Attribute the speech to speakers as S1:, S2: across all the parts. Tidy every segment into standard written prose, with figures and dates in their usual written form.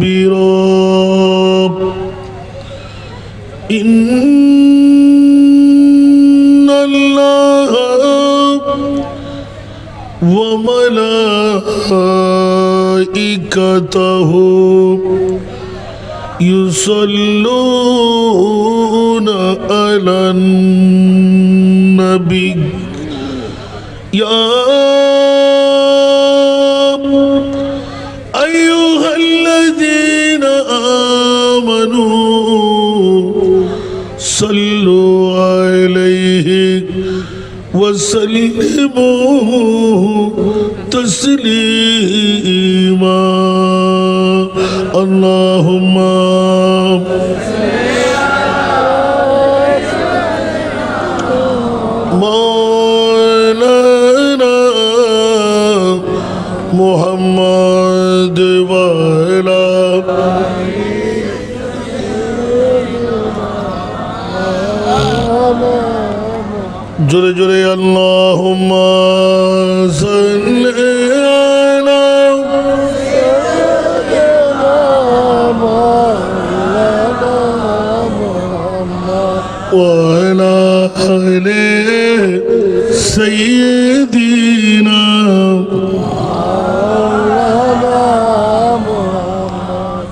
S1: ومخبرا إن الله وملائكته يصلون على النبي يا أيها الذين آمنوا صلوا عليه وسلموا تسليما اللهم مولانا محمد وعلى جرے جرے اللہم صلی علی وعلى آل سيدنا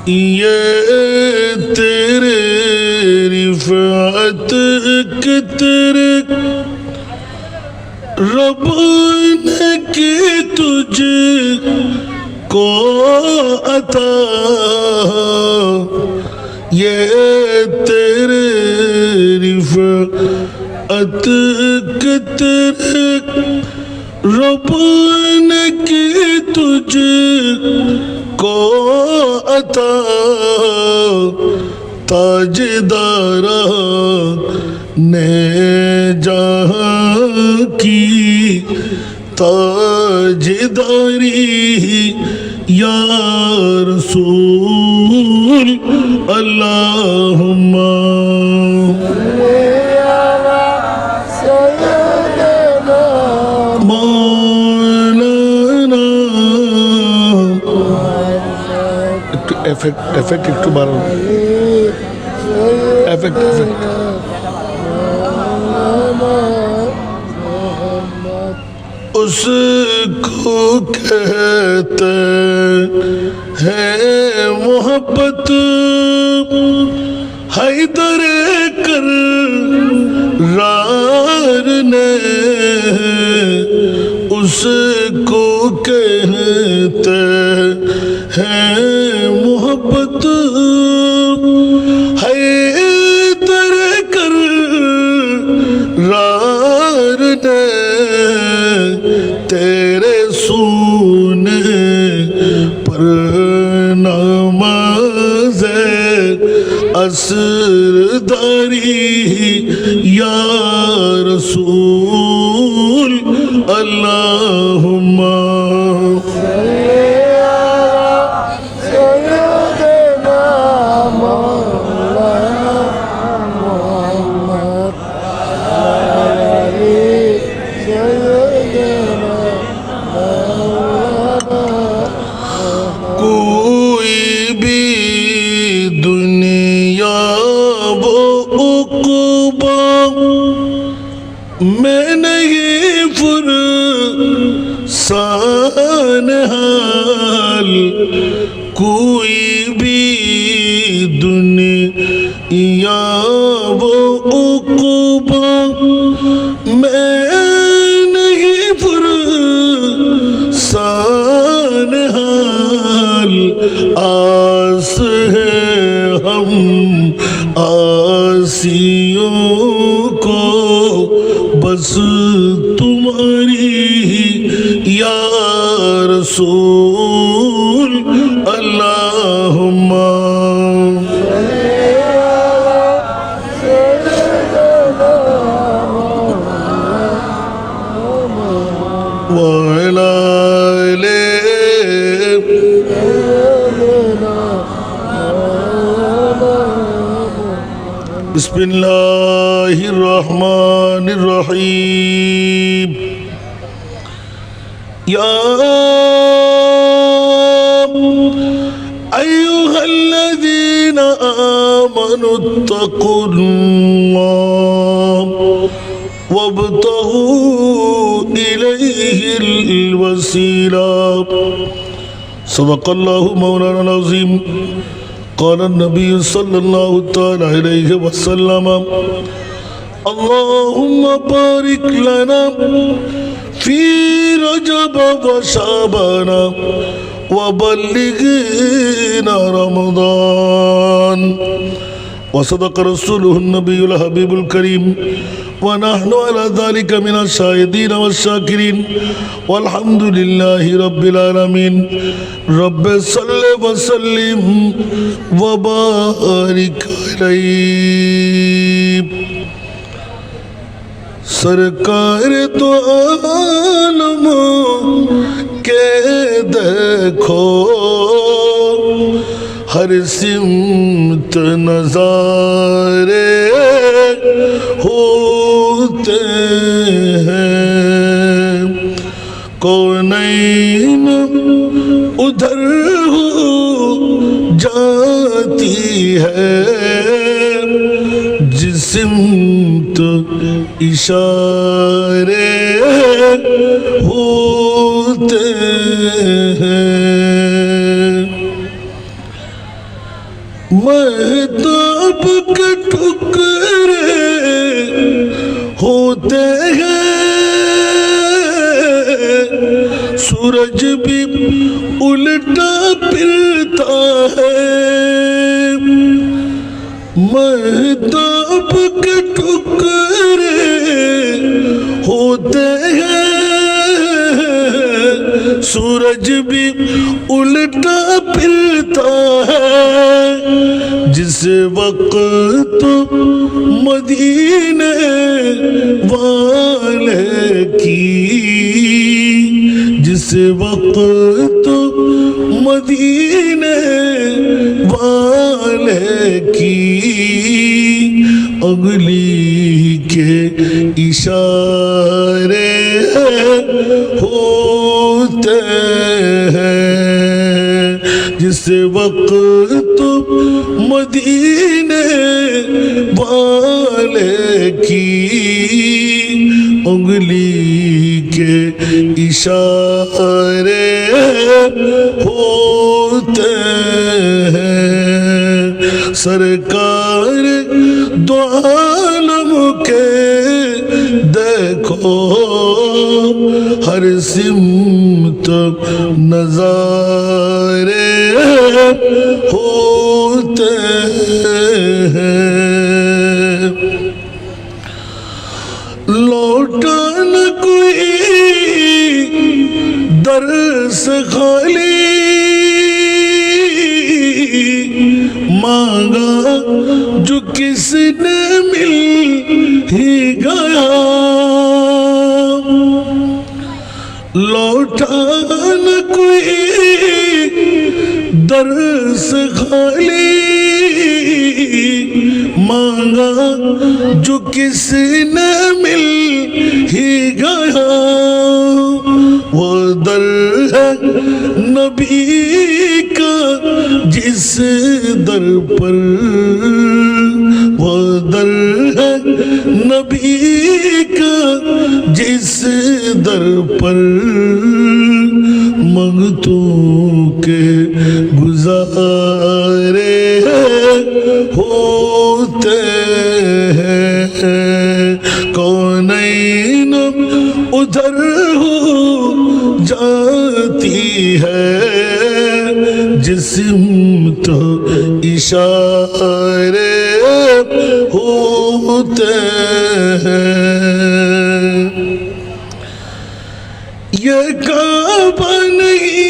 S1: یہ تیرے رفعت کے تیرے رب نے کی تجھ کو عطا یہ تیرے رفعت کے تیرے رب نے کی تجھ کو عطا تاجدارا نے جہاں کی تاجداری یا رسول اللہم مولانا effect একটু বাড়ান effect اس کو کہتے ہیں محبت حیدر کرار نے اس کو کہتے ہیں محبت حیدر کرار نے تیرے سونے پر نماز اثرداری یا رسول اللہم میں نہیں فرسان حال کوئی بھی دنیا و عقبہ میں نہیں فرسان حال آس ہے ہم آسیوں کو بس تمہاری یا رسول اللہم وعلى آل بسم الله الرحمن الرحيم يا آمنوا اتقوا الله وابتغوا إليه الوسيلة صدق الله مولانا العظيم قال النبي صلى الله تعالى عليه وسلم اللهم بارك لنا في رجب وشعبان وبلغنا رمضان وصدق رسوله النبي الحبيب الكريم ونحن على ذلك من الشاهدين والشاكرين والحمد لله رب العالمين رب صل وسلم وبارك عليه सरकार तो आलमों के देखो हर सिमत नजारे होते हैं कौनैन उधर हो जाती है जिस्म इशारे होते हैं महताब के टुकड़े होते हैं सूरज भी उल्टा फिरता है महताब के टुकड़े होते हैं सूरज भी उल्टा फिरता है जिस वक्त मदीने वाले की जिस वक्त मदीने वाले की अगली के इशारे होते हैं जिस वक्त मदीने वाले की उंगली के इशारे होते हैं सरकार दो आलम के देखो हर सिमत नजारे होते हैं लौटा न कोई दर्स खाली मांगा जो किसने मिल ही गया लौटा न कोई दर्स खाली मांगा जो किसने मिल ही गया वो दर है नबी का जिस दर पर वो दर है नबी का जिस दर पर मंगतों के गुजारे होते हैं कौनैन उधर हो जाती है जिस्म तो इशारे होते हैं ये काबा नहीं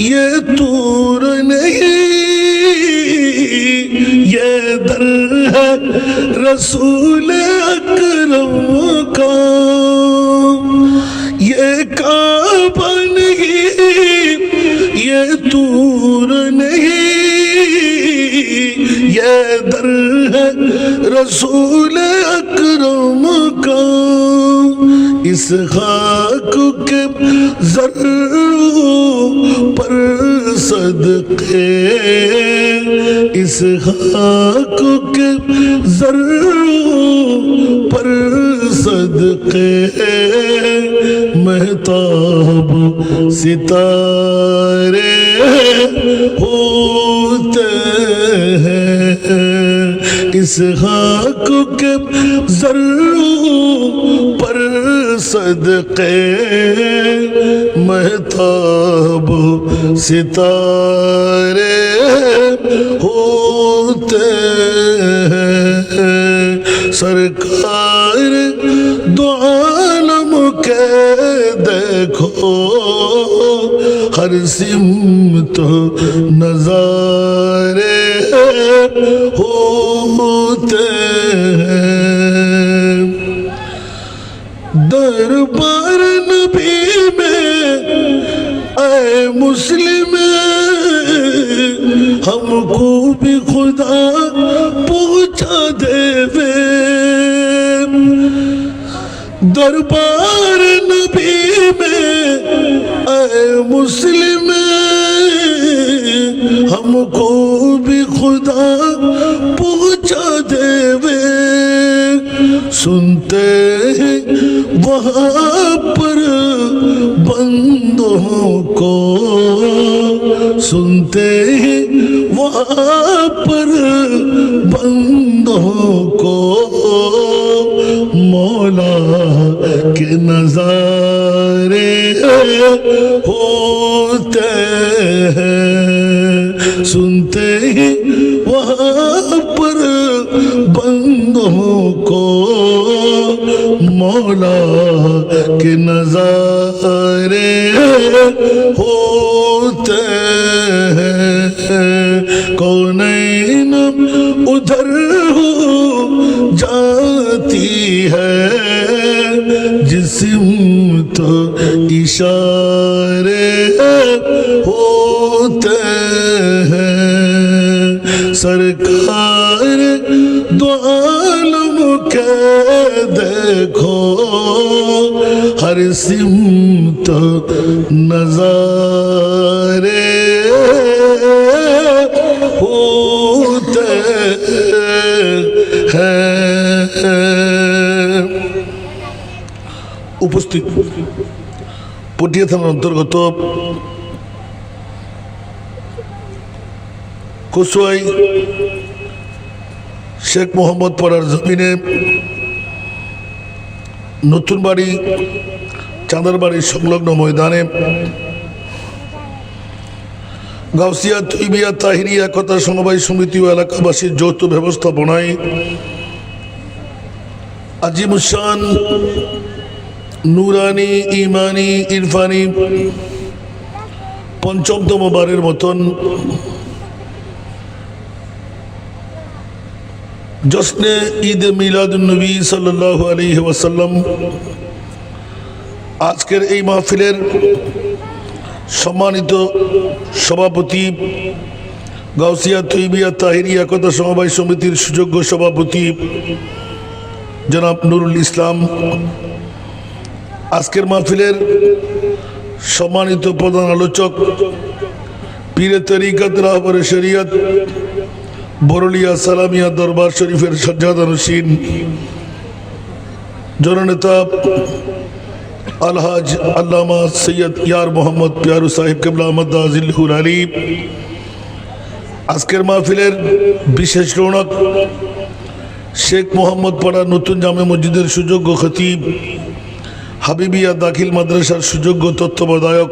S1: ये तूर नहीं ये दर है रसूल अकरम का ये काबा नहीं ये तूर नहीं ये दर है रसूल अकरम का इस खाक के ज़र्रों पर सदके इस खाक के ज़र्रों पर सदके महताब सितारे होते हैं इस खाक के ज़र्रों पर सदके महताब सितारे होते हैं सरकार दो आलम के देखो हर सिमत नज़ारे होते हैं दरबार नबी में ऐ मुस्लिम हमको भी खुदा पहुँचा देवे दरबार नबी में ऐ मुस्लिम हमको भी खुदा पहुँचा देवे सुनते हैं वहाँ पर बंदों को सुनते हैं वहाँ पर बंदों को मौला के नज़ारे होते हैं सुनते हैं वहाँ पर बंदों को मौला के नज़ारे होते हैं कौनैन उधर हो जाती है जिस्म तो इशारे होते हैं सरकार दो आलम के देखो हर सिमत नज़ारे होते हैं উপস্থিত পটিয়া থানার অন্তর্গত কসুয়াই শেখ মোহাম্মদ পাড়ার জমিনে নতুন বাড়ি চাঁদার বাড়ির সংলগ্ন ময়দানে গাউসিয়া তৈবিয়া তাহিরি একতা সমবায় সমিতি ও এলাকাবাসীর যৌথ ব্যবস্থাপনায় আজিমুসান নুরানি ইমানি ইরফানি পঞ্চমতম বারের মতন জশ্নে ঈদ মিলাদুন্নবী সাল্লাল্লাহু আলাইহি ওয়াসাল্লাম আজকের এই মাহফিলের সম্মানিত সভাপতি গাউসিয়া তৈবিয়া তাহিরি একতা সমবায় সমিতির সুযোগ্য সভাপতি জনাব নুরুল ইসলাম আজকের মাহফিলের সম্মানিত প্রধান আলোচক পীরে তরিকত রাহবরে শরীয়ত বরলিয়া সালামিয়া দরবার শরীফের সজ্জাদানশীন জননেতা আলহাজ আল্লামা সৈয়দ ইয়ার মোহাম্মদ পিয়ারু সাহেব কেবলা আহমদ আজিলহুল আলী আজকের মাহফিলের বিশেষ রৌনক শেখ মোহাম্মদ পাড়া নতুন জামে মসজিদের সুযোগ্য খতিব হাবিবিয়া দাখিল মাদ্রাসার সুযোগ্য তত্ত্বাবধায়ক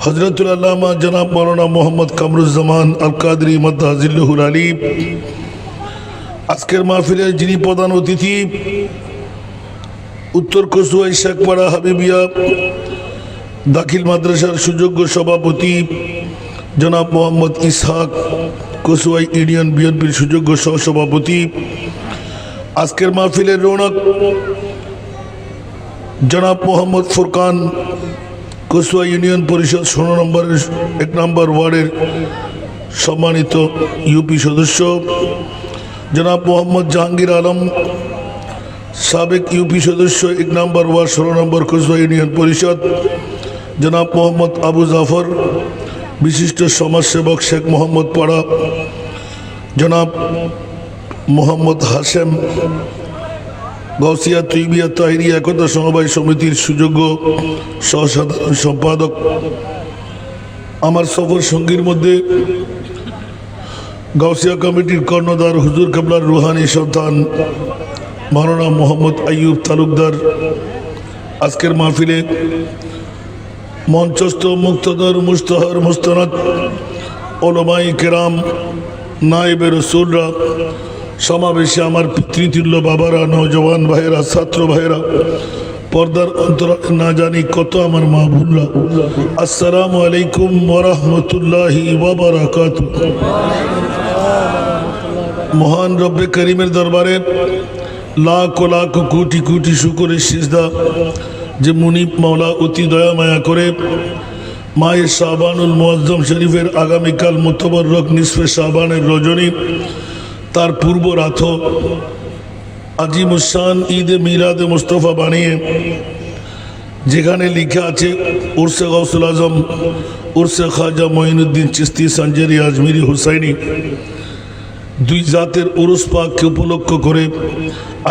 S1: হজরতুল আল্লামা জনাব মৌলানা মোহাম্মদ কামরুজ্জামান আল কাদরি মাদ্দাজিল্লুহুল আলী আজকের মাহফিলের যিনি প্রধান অতিথি উত্তর কসুয়াই শেখপাড়া হাবিবিয়া দাখিল মাদ্রাসার সুযোগ্য সভাপতি জনাব মোহাম্মদ ইসহাক কসুয়াই ইউনিয়ন বিএনপির সুযোগ্য সহসভাপতি আজকের মাহফিলের রৌনক জনাব মোহাম্মদ ফুরকান কসুয়া ইউনিয়ন পরিষদ 16 নম্বরের 1 নম্বর ওয়ার্ডের সম্মানিত ইউপি সদস্য জনাব মোহাম্মদ জাহাঙ্গীর আলম সাবেক ইউপি সদস্য 1 নম্বর ওয়ার্ড 16 নম্বর কসুয়া ইউনিয়ন পরিষদ জনাব মোহাম্মদ আবু জাফর বিশিষ্ট সমাজসেবক শেখ মোহাম্মদ পাড়া জনাব মোহাম্মদ হাশেম, গাউসিয়া তৈবিয়া তাহিরি একতা সমবায় সমিতির সুযোগ্য সহসাধারণ সম্পাদক, আমার সফর সঙ্গীর মধ্যে গাউসিয়া কমিটির কর্ণধার হুজুর কেবলার রুহানি সন্তান মাওলানা মোহাম্মদ আইয়ুব তালুকদার, আজকের মাহফিলে মঞ্চস্থ মুক্তদর মুস্তহর মুস্তনাদ ওলামাই কেরাম, নায়েবে রসুলরা, সমাবেশে আমার পিতৃতুল্য বাবারা, নওজওয়ান ভাইয়েরা, ছাত্র ভাইয়েরা, পর্দার অন্তরালে না জানি কত আমার মা ভুলরা, আসসালামু আলাইকুম ওয়া রাহমাতুল্লাহি ওয়া বারাকাতুহু। মহান রব্বে করিমের দরবারে লাখ লাখ কোটি কোটি শুকরের সিজদা যে মুনিব মাওলা অতি দয়া মায়া করে মায়ে শাবানুল মুআজ্জম শরীফের আগামীকাল মুতবররক নিসফে শাবানের রজনী, তার পূর্ব রাত আজিমুসান ঈদে মিলাদে মুস্তফা বানিয়ে যেখানে লিখা আছে উরসে গাউসুল আজম উরসে খাজা মঈনুদ্দিন চিস্তি সঞ্জেরি আজমিরি হুসাইনি, দুই জাতের উরুস পাককে উপলক্ষ করে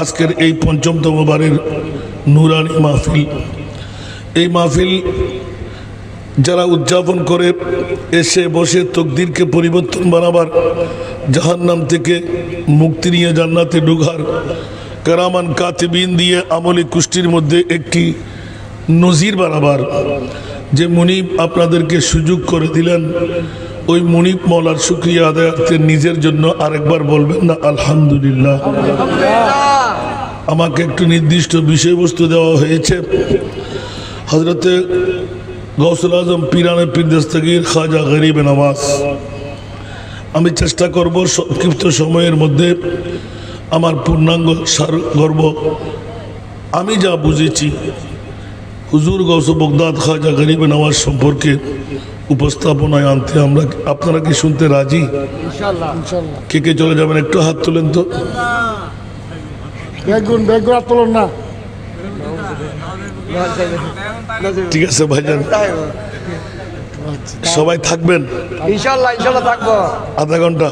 S1: আজকের এই পঞ্চমতম বারের নুরানি মাহফিল। এই মাহফিল যারা উদযাপন করে এসে বসে তকদিরকে পরিবর্তন বানাবার, জাহান্নাম থেকে মুক্তি নিয়ে জান্নাতে ঢুকার কারামান কাতিবিন দিয়ে আমলি কুষ্টির মধ্যে একটি নজির বানাবার যে মুনিব আপনাদেরকে সুযোগ করে দিলেন, ওই মুনিব মওলার শুকরিয়া আদায়ার্থে নিজের জন্য আরেকবার বলবেন না আলহামদুলিল্লাহ। আমাকে একটু নির্দিষ্ট বিষয়বস্তু দেওয়া হয়েছে। হজরতে গৌসুল আজম পীরানে পীর দস্তগীর খাজা গরিব নওয়াজ। আমি চেষ্টা করব সংক্ষিপ্ত সময়ের মধ্যে আমার পূর্ণাঙ্গ গর্ব আমি যা বুঝেছি হুজুর গৌস বগদাদ খাজা গরিব নওয়াজ সম্পর্কে উপস্থাপনায় আনতে। আমরা আপনারা কি শুনতে রাজি? কে কে চলে যাবেন একটু হাত তোলেন তো।
S2: না
S1: ঠিক আছে ভাইজান, সবাই থাকবেন
S2: ইনশাআল্লাহ ইনশাআল্লাহ থাকবো।
S1: আধা ঘন্টা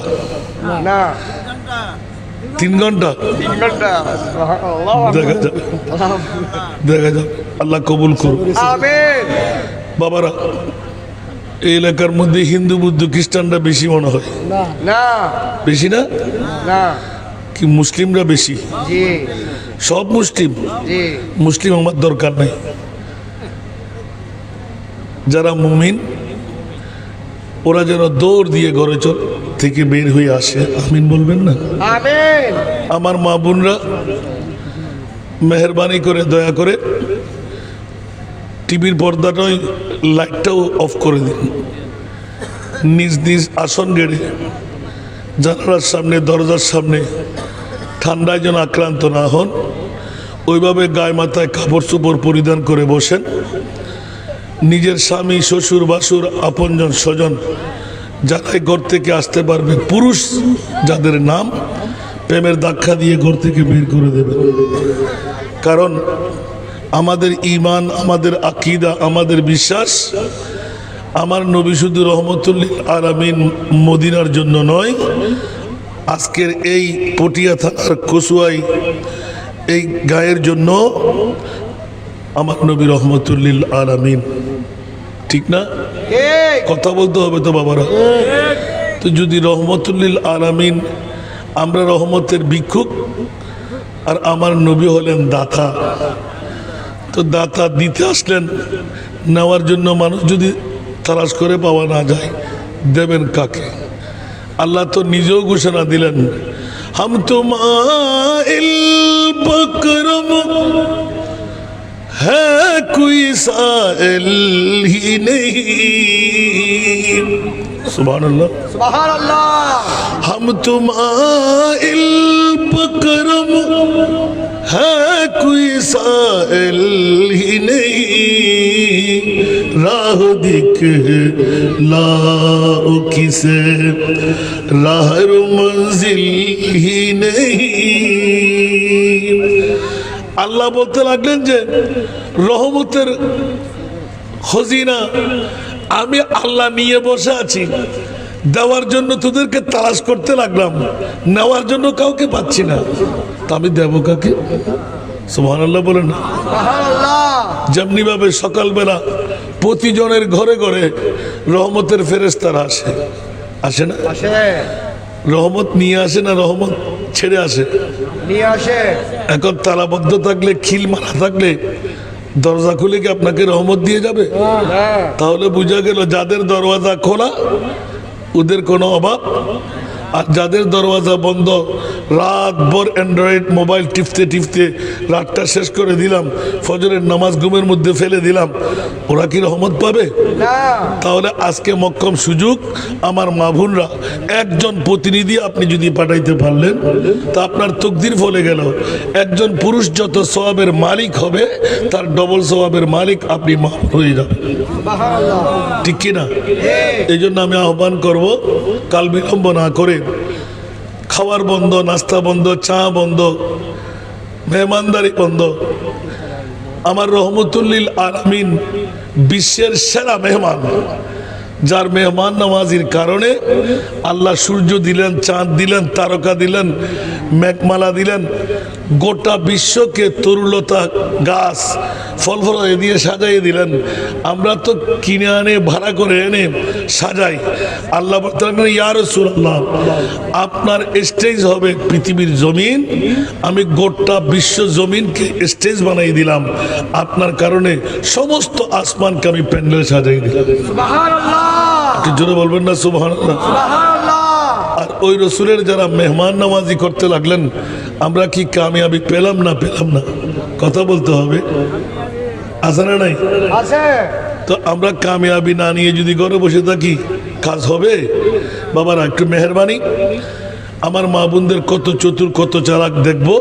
S2: না
S1: 3 ঘন্টা
S2: 3 ঘন্টা
S1: দেখা যাক, দেখা যাক, আল্লাহ কবুল করুন
S2: আমিন।
S1: বাবারা, এই এলাকার মধ্যে হিন্দু বুদ্ধ খ্রিস্টানরা বেশি মনে হয়,
S2: না
S1: বেশি না?
S2: না
S1: কি মুসলিমরা বেশি?
S2: জি
S1: সব মুসলিম?
S2: জি
S1: মুসলিম আমার দরকার নাই। যারা মুমিন ওরা যেন দৌড় দিয়ে ঘরে থেকে বের হয়ে আসে, আমিন বলবেন না?
S2: আমিন।
S1: আমার মা বোনরা মেহরবানি করে দয়া করে টিভির পর্দাটাই লাইটটাও অফ করে দিন, নিজ নিজ আসন গেড়ে জানালার সামনে দরজার সামনে ঠান্ডায় যেন আক্রান্ত না হন, ওইভাবে গায়ে মাথায় কাপড় চোপড় পরিধান করে বসেন। নিজের স্বামী শ্বশুর বাসুর আপনজন স্বজন যারাই ঘর থেকে আসতে পারবে, পুরুষ যাদের নাম প্রেমের ধাক্কা দিয়ে ঘর থেকে বের করে দেবে। কারণ আমাদের ঈমান, আমাদের আকীদা, আমাদের বিশ্বাস আমার নবী শুধু রহমতুল্লিল আলামিন মদিনার জন্য নয়, আজকের এই পটিয়া থানার কসুয়াই এই গায়ের জন্য আমার নবী রহমতুল্লিল আলামিন। ঠিক না? কথা বলতে হবে তো বাবারা। তো যদি রহমতুল্লিল আলামিন, আমরা রহমতের ভিক্ষুক আর আমার নবী হলেন দাতা, তো দাতা দিতে আসলেন, নেওয়ার জন্য মানুষ যদি তালাশ করে পাওয়া না যায় দেবেন কাকে? আল্লাহ তো নিজেও ঘোষণা দিলেন, হাম তুমাইল বকরম হ্যাঁ কোই সাইল হি नहीं। সুবহানাল্লাহ
S2: সুবহানাল্লাহ।
S1: हम तुमाइल बकरम है कोई साइल ही नहीं, राह दिखलाओ किसे राहर मंजिल ही नहीं। আল্লাহ বলতে লাগলেন যে রহমতের খজিনা আমি আল্লাহ নিয়ে বসে আছি, দেওয়ার জন্য তোদেরকে তালাশ করতে লাগলাম, নেওয়ার জন্য কাউকে পাচ্ছি না, তা আমি দেব কাকে? সুবহানাল্লাহ বলেন না।
S2: সুবহানাল্লাহ।
S1: যেমনি ভাবে সকালবেলা প্রতিজনের ঘরে ঘরে রহমতের ফেরেশতারা আসে, আসে না?
S2: আসে,
S1: রহমত নিয়ে আসে না রহমত ছেড়ে আসে?
S2: নিয়ে আসে।
S1: এখন তালাবদ্ধ থাকলে, খিল মারা থাকলে দরজা খুলে কি আপনাকে রহমত দিয়ে যাবে?
S2: হ্যাঁ,
S1: তাহলে বোঝা গেল যাদের দরওয়াজা খোলা ওদের কোনো অভাব, আর যাদের দরওয়াজা বন্ধ, রাতভর অ্যান্ড্রয়েড মোবাইল টিপতে টিপতে রাতটা শেষ করে দিলাম, ফজরের নামাজ ঘুমের মধ্যে ফেলে দিলাম, ওরা কি রহমত পাবে?
S2: না।
S1: তাহলে আজকে মক্কম সুযোগ, আমার মা বোনরা, একজন প্রতিনিধি আপনি যদি পাঠাইতে পারলেন তা আপনার তকদির ফলে গেল। একজন পুরুষ যত সওয়াবের মালিক হবে তার ডবল সওয়াবের মালিক আপনি মা হয়ে যাবেন,
S2: সুবহানাল্লাহ।
S1: ঠিক কিনা? এই জন্য আমি আহ্বান করব, কাল বিলম্ব না করে, খাওয়ার বন্ধ, নাস্তা বন্ধ, চা বন্ধ, মেহমানদারি বন্ধ। আমার রহমতুল্লিল আলামিন বিশ্বের সেরা মেহমান, যার মেহমান নামাজির কারণে আল্লাহ সূর্য দিলেন, চাঁদ দিলেন, তারকা দিলেন, মেঘমালা দিলেন, গোটা বিশ্বকে তরুলতা গাছ ফল ফলাদি দিয়ে সাজাইয়ে দিলেন। আমরা তো কিনে আনে, ভাড়া করে এনে সাজাই। আল্লাহ বলতেন, ইয়া রাসূলুল্লাহ, আপনার স্টেজ হবে পৃথিবীর জমিন, আমি গোটা বিশ্ব জমিনকে স্টেজ বানাই দিলাম, আপনার কারণে সমস্ত আসমানকে আমি প্যান্ডেল সাজাই দিলাম।
S2: সুবহানাল্লাহ।
S1: একটু জোরে বলবেন না সুবহানাল্লাহ?
S2: সুবহানাল্লাহ।
S1: আর ওই রসুলের যারা মেহমান নামাজি করতে লাগলেন, আমরা কি কামিয়াবি পেলাম না? পেলাম না? কথা বলতে হবে, আছে না নাই?
S2: আছে।
S1: তো আমরা কামিয়াবি না নিয়ে যদি ঘরে বসে থাকি, কাজ হবে? বাবারা একটু মেহেরবানি, আমার মা বোনদের কত চতুর, কত চালাক দেখবো।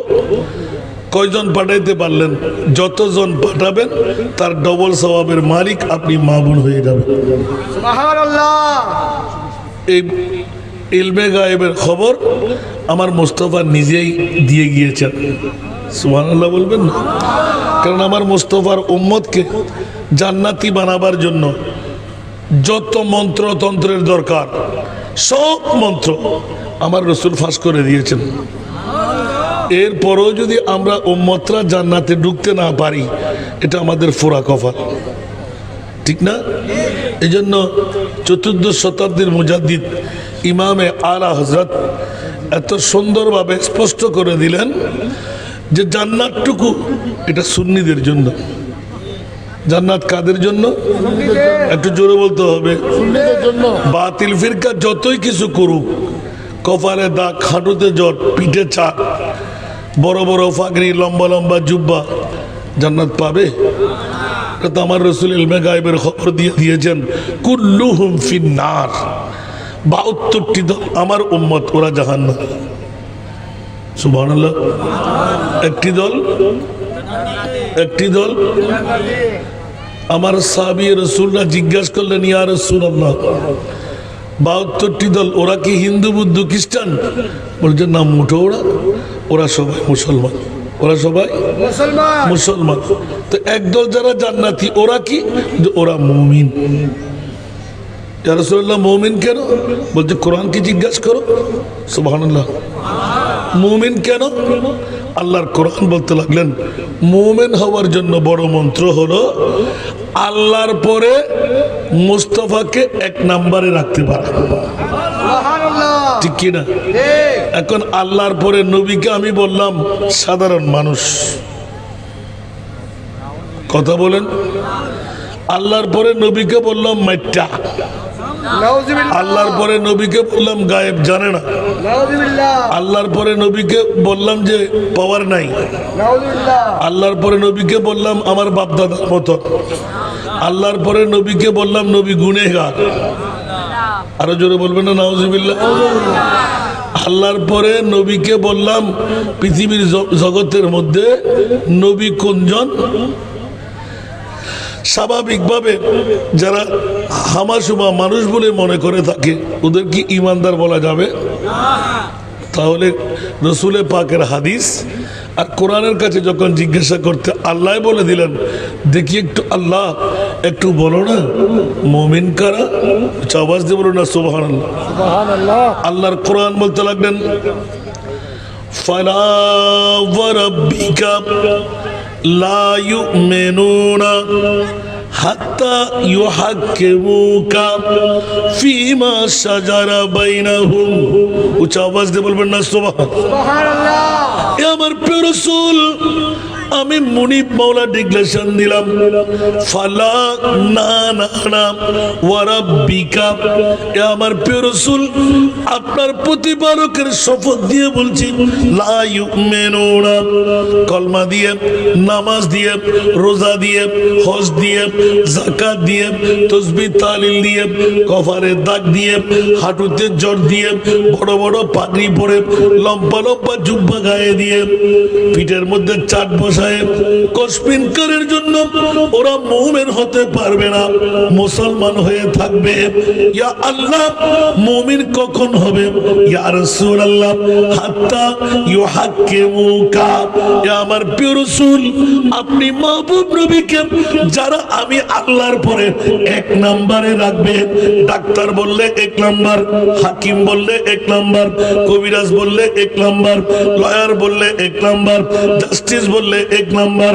S1: কয়জন পাঠাইতে পারলেন? যতজন পাঠাবেন তার ডবল সওয়াবের মালিক আপনি মা বোন হয়ে যাবেন।
S2: সুবহানাল্লাহ।
S1: এই ইলমে গায়েবের খবর আমার মোস্তফা নিজেই দিয়ে গিয়েছেন। সুবহানাল্লাহ বলবেন না? কারণ আমার মোস্তফার উম্মতকে জান্নাতি বানাবার জন্য যত মন্ত্রতন্ত্রের দরকার সব মন্ত্র আমার রসুল ফাঁস করে দিয়েছেন। এরপরও যদি আমরা উম্মতরা জান্নাতে ঢুকতে না পারি, এটা আমাদের ফোড়া কপাল, ঠিক না? এই জন্য চতুর্দশ শতাব্দীর মুজাদ্দিদ ইমামে আলা হযরত এত সুন্দরভাবে স্পষ্ট করে দিলেন যে জান্নাতটুকু এটা সুন্নিদের জন্য। জান্নাত কাদের জন্য? একটু জোরে বলতে হবে। বাতিল ফিরকা যতই কিছু করুক, কপালে দাগ, হাঁটুতে জট, পিঠে চাপ, বড় বড় ফাগরি, লম্বা লম্বা জুব্বা, জান্নাত পাবে? তো আমার রসুল ইলমে গায়েবের খবর দিয়ে দিয়েছেন, কুল্লুহুম ফিন্নার, ৭২টি দল আমার উম্মত, ওরা জাহান্নাম। সুবহানাল্লাহ। একটি দল, একটি দল। আমার সাহাবী রাসূলরা জিজ্ঞাসা করলেন, ইয়া রাসূলুল্লাহ, ৭২টি দল, ওরা কি হিন্দু, বুদ্ধ, খ্রিস্টান? বলছেন না, মুঠো ওরা সবাই মুসলমান, ওরা সবাই
S2: মুসলমান।
S1: মুসলমান। তো একদল যারা জান্নাতি, ওরা কি? ওরা মুমিন। ইয়া রাসূলুল্লাহ, মুমিন কেন? বলছে কোরআন কি জিজ্ঞাসা করো। সুবহানাল্লাহ। মুমিন কেন? আল্লাহর কোরআন বলতে লাগলেন, মুমিন হওয়ার জন্য বড় মন্ত্র হলো আল্লাহর পরে মুস্তাফাকে এক নম্বরে রাখতে পারা।
S2: সুবহানাল্লাহ।
S1: ঠিক কিনা?
S2: ঠিক।
S1: এখন আল্লাহর পরে নবীকে আমি বললাম সাধারণ মানুষ, কথা বলেন। আল্লাহর পরে নবীকে বললাম মাইটা,
S2: নাউযুবিল্লাহ।
S1: আল্লাহর পরে নবীকে বললাম গায়েব জানে না,
S2: নাউযুবিল্লাহ।
S1: আল্লাহর পরে নবীকে বললাম যে পাওয়ার নাই,
S2: নাউযুবিল্লাহ।
S1: আল্লাহর পরে নবীকে বললাম আমার বাপ দাদার মতো, আল্লাহর পরে নবীকে বললাম নবী গুনেহগার। আরো জোরে বলবেন না নাউযুবিল্লাহ? আল্লাহর পরে নবীকে বললাম পৃথিবীর জগতের মধ্যে নবী কোনজন? স্বাভাবিকভাবে যারা হামাশুমা মানুষ বলে মনে করে থাকে, ওদের কি ইমানদার বলা যাবে? তাহলে রসুলে পাকের হাদিস আর কোরআনের কাছে যখন জিজ্ঞাসা করতে আল্লাহ বলে দিলেন, দেখি একটু আল্লাহ একটু বলো না মুমিন কারা, আওয়াজ দিয়ে বলো না সুবহানাল্লাহ। আল্লাহর কোরআন বলতে লাগলেন, ফালা ওয়া রাব্বিকা লা ইউমিনুনা হাত্তা ইউহাক্কিমুকা ফীমা শাজারা বাইনাহুম। উচ্চ আওয়াজ দিয়ে বলবেন না সুবহানাল্লাহ। এ আমার প্রিয় রাসূল, আমি মুনিব মাওলা ডিক্লেরেশন দিলাম, ফালা না না না ওয়া রাব্বিকা। এ আমার প্রিয় রাসূল, আপনার প্রতিপালকের শপথ দিয়ে বলছি, লা ইউমিনুনা, কলমা দিয়ে, নামাজ দিয়ে, রোজা দিয়ে, হজ দিয়ে, যাকাত দিয়ে, তাসবিহ তাহলিল দিয়ে, কফারে দাগ দিয়ে, হাঁটুতে জ্বর দিয়ে, বড় বড় পাগড়ি পরে, লম্বা লম্বা জুব্বা গায়ে দিয়ে, পিঠের মধ্যে চাট বসায় কসপিনকারের জন্য ওরা মুমিন হতে পারবে না, মুসলমান হয়ে থাকবে। ইয়া আল্লাহ, মুমিন কখন হবে? ইয়া রাসূলুল্লাহ, হাত্তা ইউহাক্কিমুকা। ইয়া আমার প্রিয় রাসূল, আপনি মাহবুব নবীকে যারা আমি আল্লাহর পরে এক নম্বরে রাখবে, ডাক্তার বললে এক নাম্বার, হাকিম বললে এক নাম্বার, কবিরাজ বললে এক নাম্বার, লয়ার বললে এক নাম্বার, জাস্টিস বললে এক নাম্বার,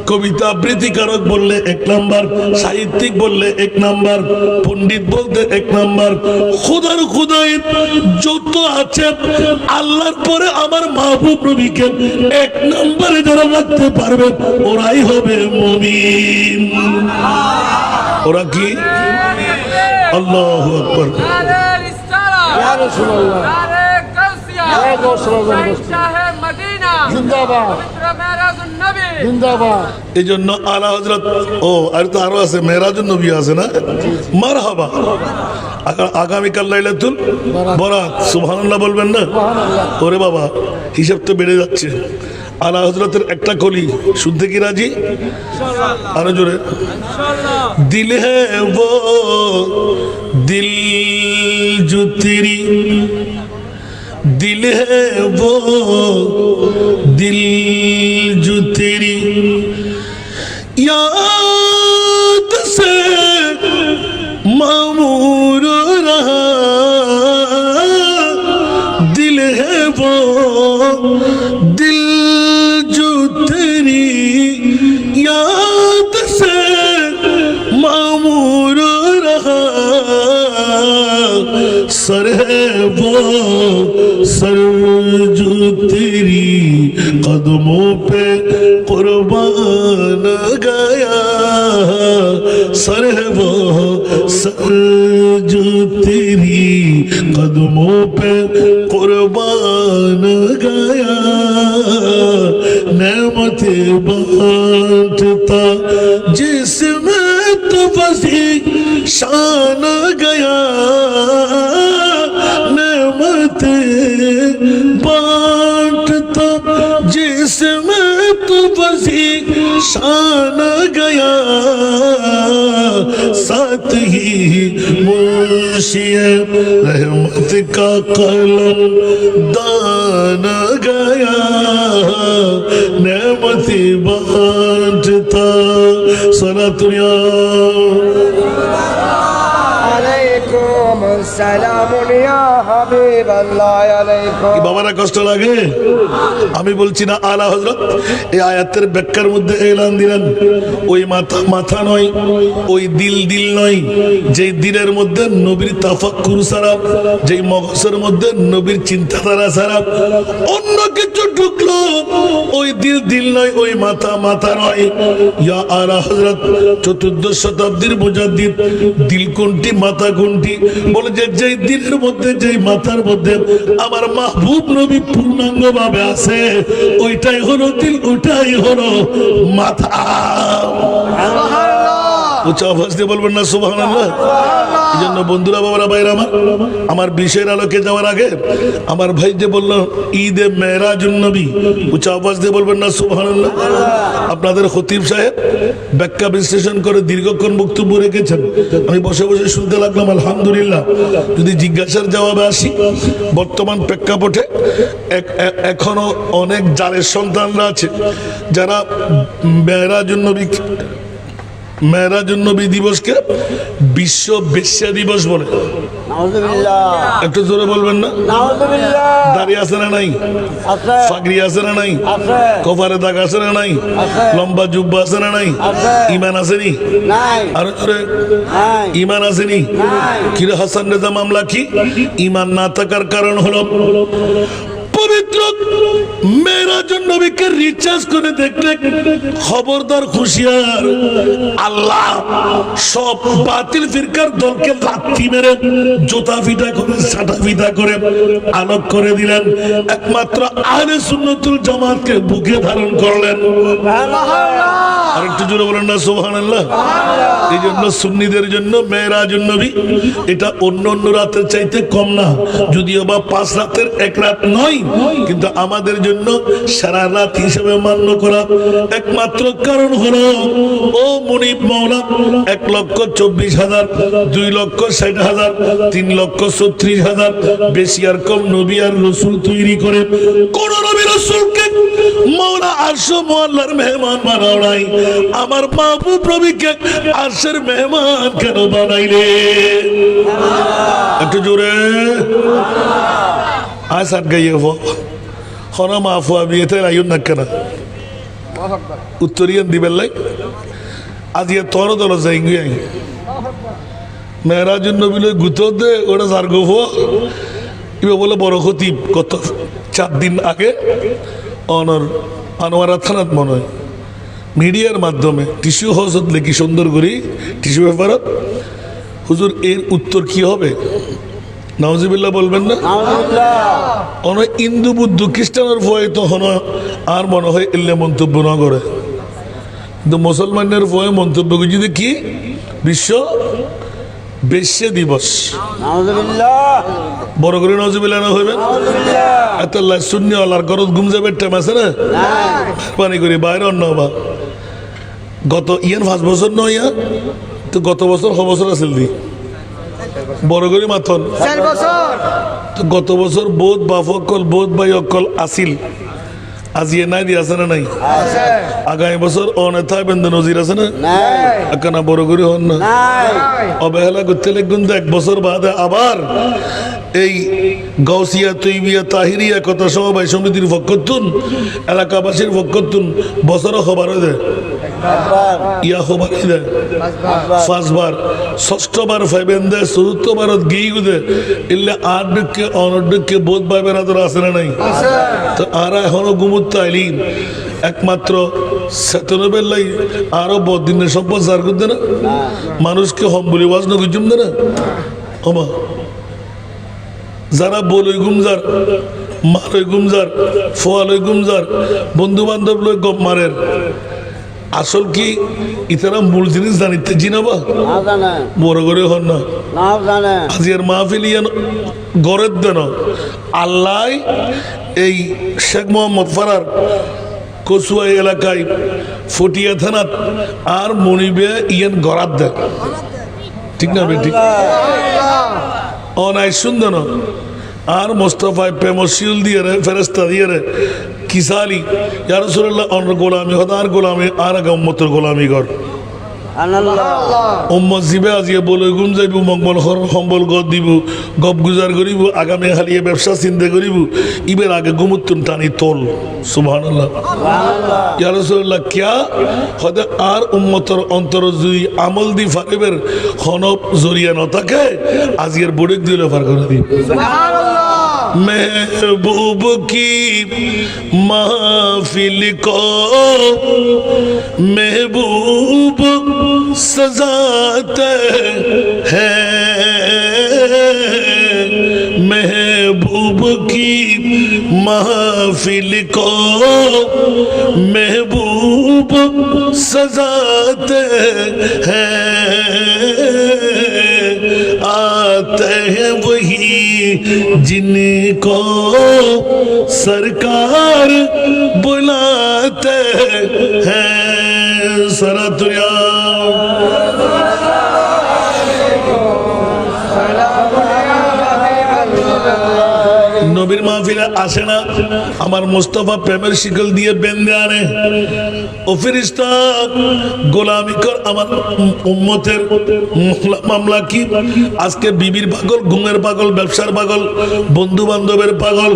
S1: কবিতা আবৃত্তিকারক বললে এক নাম্বার, সাহিত্যিক বললে এক নাম্বার, পণ্ডিত বলতে এক নাম্বার, খোদার খোদাই যত আছে আল্লাহর পরে আমার মাহবুব নবীকে এক নম্বরে যারা রাখতে পারবে ওরাই হবে মুমিন। ওরা কি? আল্লাহু আকবার।
S2: ইয়া রাসূলুল্লাহ,
S1: এই জন্য আলা হযরত, ও আর তো আরো আছে, মেরাজুন নবী আছে না, মারহাবা। আগামীকাল লাইলাতুল বরাত, সুবহানাল্লাহ বলবেন না? ওরে বাবা, হিসাব তো বেড়ে যাচ্ছে। আলা হযরতের একটা কলি শুনতে কি রাজি? আরো জোরে। দিল হে वो दिल जो तेरी, दिल है वो दिल जो तेरी याद से मामूर रहा, दिल है वो दिल जो तेरी याद से मामूर रहा, सर है वो सर जो तेरी कदमों पे कुर्बान गया, सर है वो सर जो तेरी कदमों पे कुर्बान गया, नेमतें बांटता जिसमें तो वसी शान गया, नेमतें बांटता जिसमें तो वसी शान गया, साथ ही मुंशिए रहमत का कलम दान गया, नेमती बांटता। सलातुया
S2: আলাইকুম আসসালাম ইয়া হাবিবাল্লাহ, আলাইকুম।
S1: কি বাবারা কষ্ট লাগে? আমি বলছি না, আলা হযরত এই আয়াতের ব্যাখ্যার মধ্যে এলান দিলেন, ওই মাথা মাথা নয়, ওই দিল দিল নয়, যেই দিলের মধ্যে নবীর তাফাক্কুর ছাড়া, যেই মগজের মধ্যে নবীর চিন্তাধারা ছাড়া অন্য কিছু ঢুকলো, ওই দিল দিল নয়, ওই মাথা মাথা নয়। ইয়া আলা হযরত 14 শতাব্দীর মুজাদ্দিদ, দিল কোনটি মাথা কোনটি বলে যে যেই দিলের মধ্যে, যেই মাথার মধ্যে আমার মাহবুব নবী পূর্ণাঙ্গ ভাবে আছে, ওইটাই হলো দিল, ওইটাই হলো মাথা। উচ্চ আওয়াজ দিয়ে বলবেন না সুবহানাল্লাহ। এই জন্য বন্ধুরা, বাবারা, ভাইরা আমার বিষয়ের আলোকে যাওয়ার আগে আমার ভাই যে বলল ঈদে মেরাজুন নবী, উচ্চ আওয়াজ দিয়ে বলবেন না সুবহানাল্লাহ। আপনাদের খতিব সাহেব ব্যাখ্যা বিশ্লেষণ করে দীর্ঘক্ষণ বক্তব্য রেখেছেন, আমি বসে বসে শুনতে লাগলাম। আলহামদুলিল্লাহ। যদি জিজ্ঞাসার জবাবে আসি, বর্তমান প্রেক্ষাপটে এখনো অনেক জালের সন্তানরা আছে যারা মেরাজুন নবী দিবসকে বিশ্ব বেশ্যা দিবস বলে।
S2: নাউযুবিল্লাহ।
S1: একটু জোরে বলবেন না?
S2: নাউযুবিল্লাহ।
S1: দাড়ি আছে না নাই?
S2: আছে।
S1: ফাগড়ি আছে না নাই?
S2: আছে।
S1: কপারে দাগ আছে না নাই?
S2: আছে।
S1: লম্বা জুব্বা আছে না নাই?
S2: আছে।
S1: ইমান আছে নি?
S2: নাই।
S1: আর
S2: নাই।
S1: ইমান আছে নি?
S2: নাই।
S1: কিরে হাসান রেজা মামলা কি? ইমান না থাকার কারণ হলো পবিত্র মেরাজুন নবীকে রিচার্জ করে দেখলে খবরদার হুঁশিয়ার, আল্লাহ সব বাতিল ফিরকার দলকে লাথি মেরে জোতা ফিটা করে ছাটা ফিটা করে আলোক করে দিলেন। একমাত্র আহলে সুন্নাতুল জামাতকে বুকে ধারণ করলেন। আর একটু জোরে বলেন না সুবহানাল্লাহ। এই জন্য সুন্নিদের জন্য মেরাজুন নবী এটা অন্য অন্য রাতের চাইতে কম না, যদিও বা 5 রাতের 1 রাত নয়, কিন্তু আমাদের জন্য সারা রাত হিসেবে মান্য করা একমাত্র কারণ হলো ও মুনিব মাওলা 1,24,000, 2,60,000, 3,36,000 বেশি আর কম নবী আর রাসূল তৈরি করে কোন নবী রাসূলকে মাওলা আরশ মুআল্লার মেহমান বানাও নাই। আমার মাহবুব নবীকে আরশের মেহমান কেন বানাইলে? একটু জোরে আসাদ গাইয়ে হনা মাফু আবিয়েতে রাইউন নাক্কানা উত্তরিয়ান দিবেন লাই আজ ইয়ে তর দল যাইঙ্গি আই মেহরাজুন নবী লই গুতো দে ওটা সারগো হো ইবে বলে বড় খতিব কত 4 দিন আগে অনর আনোয়ারা থানাত মনে হয় মিডিয়ার মাধ্যমে টিস্যু হজত লেখি সুন্দর করি টিস্যু পেপারত, হুজুর এর উত্তর কি হবে? নাউজুবিল্লাহ বলবেন না? অন হিন্দু বুদ্ধ খ্রিস্টানের ভয়ে তখন আর মনে হয় এলে মন্তব্য না করে, কিন্তু মুসলমানের ভয়ে মন্তব্য যদি কি বিশ্ব বেশ্যা দিবস বড় করে নাউজুবিল্লাহ না হইবেন। এত শূন্য আল্লাহর গরজ ঘুম যাবে টাইম আছে না? পানি করি বাইরে অন্য বা গত 5 বছর নয় তো গত বছর বছর আছিল দি বড় করে মাথন
S2: 4 বছর
S1: তো গত বছর বোধ বাপ অকল বোধ ভাই অকল আসিল, আজিয়ে নাই দিয়ে আছে না নাই?
S2: আছে।
S1: আগামী বছর অনেতা বেন্দু নজির আছে না?
S2: নাই।
S1: একানা বড় করে হন না
S2: নাই।
S1: অবহেলা করতে লাগবেন। 1 বছর বাদে আবার এই গাউসিয়া তৈবিয়া তাহিরিয়া কথা সমবায় সমিতির পক্ষতুন এলাকাবাসীর পক্ষতুন বছরও খবর হয়ে দেয়, ইয়া খবর দেয় 5 বার, 6বার ফাইবেন দেয়, 4বার গিয়ে গুদে ইল্লে 8 ডুকে 9 ডুকে বোধ ভাই বেড়াদর আছে না নাই? তো আর এখনো গুমুত্ত আইলিন একমাত্র 97 লাই আরো বদিনের সম্পদ সার করতে না মানুষকে হম বলি ওয়াজ না গুজুম দে না হমা যারা বলই গুমজার মারই গুমজার ফোয়ালই গুমজার বন্ধু বান্ধব লই গপ মারের আসল কি ইতারা মূল জিনিস জানিতে জিনাবা বড় করে হন না আজিয়ার মাহফিল ইয়ান গড়ের দেন আল্লাহ এই শেখ মোহাম্মদ ফারার কসুয়া এলাকায় ফটিয়া থানাত আর মনিবে ইয়ান গড়াত দেন, ঠিক না বেটি? অনাই সুন্দর আর মোস্তফায় প্রেমশীল দিয়ে রে ফেরেস্তা দিয়ে রে কিসালি ইয়া রাসূলুল্লাহ অন্য গোলামি হদ আর গোলামি আর গম্মতর গোলামি কর উম্মত জিবে আজিয়ে বলে গুম যাইব মঙ্গল সম্বল গদ দিব গপ গুজার করিব আগামী হালিয়ে ব্যবসা চিন্তা করিব ইবের আগে গুমুত্তুন টানি তোল সুবহানাল্লাহ ইয়া রাসূলুল্লাহ কিয়া হদে আর উম্মতর অন্তর যদি আমল দি ফারিবের খনব জরিয়া ন থাকে আজিয়ের বুড়িক দিলে ফার করে দিব महबूब की महफिल को महबूब सजाते हैं महबूब महबूब की महफिल को महबूब सजाते हैं, आते हैं वही जिनको सरकार बुलाते हैं। सरतुया নবীর মাহফিলে আসে না, আমার মুস্তাফা প্রেমের শিকল দিয়ে বেঁধে আনে। ও ফেরেশতা গোলামি কর আমার উম্মতের মামলা কি? আজকে বিবির পাগল, ঘুমের পাগল, ব্যবসার পাগল, বন্ধু বান্ধবের পাগল,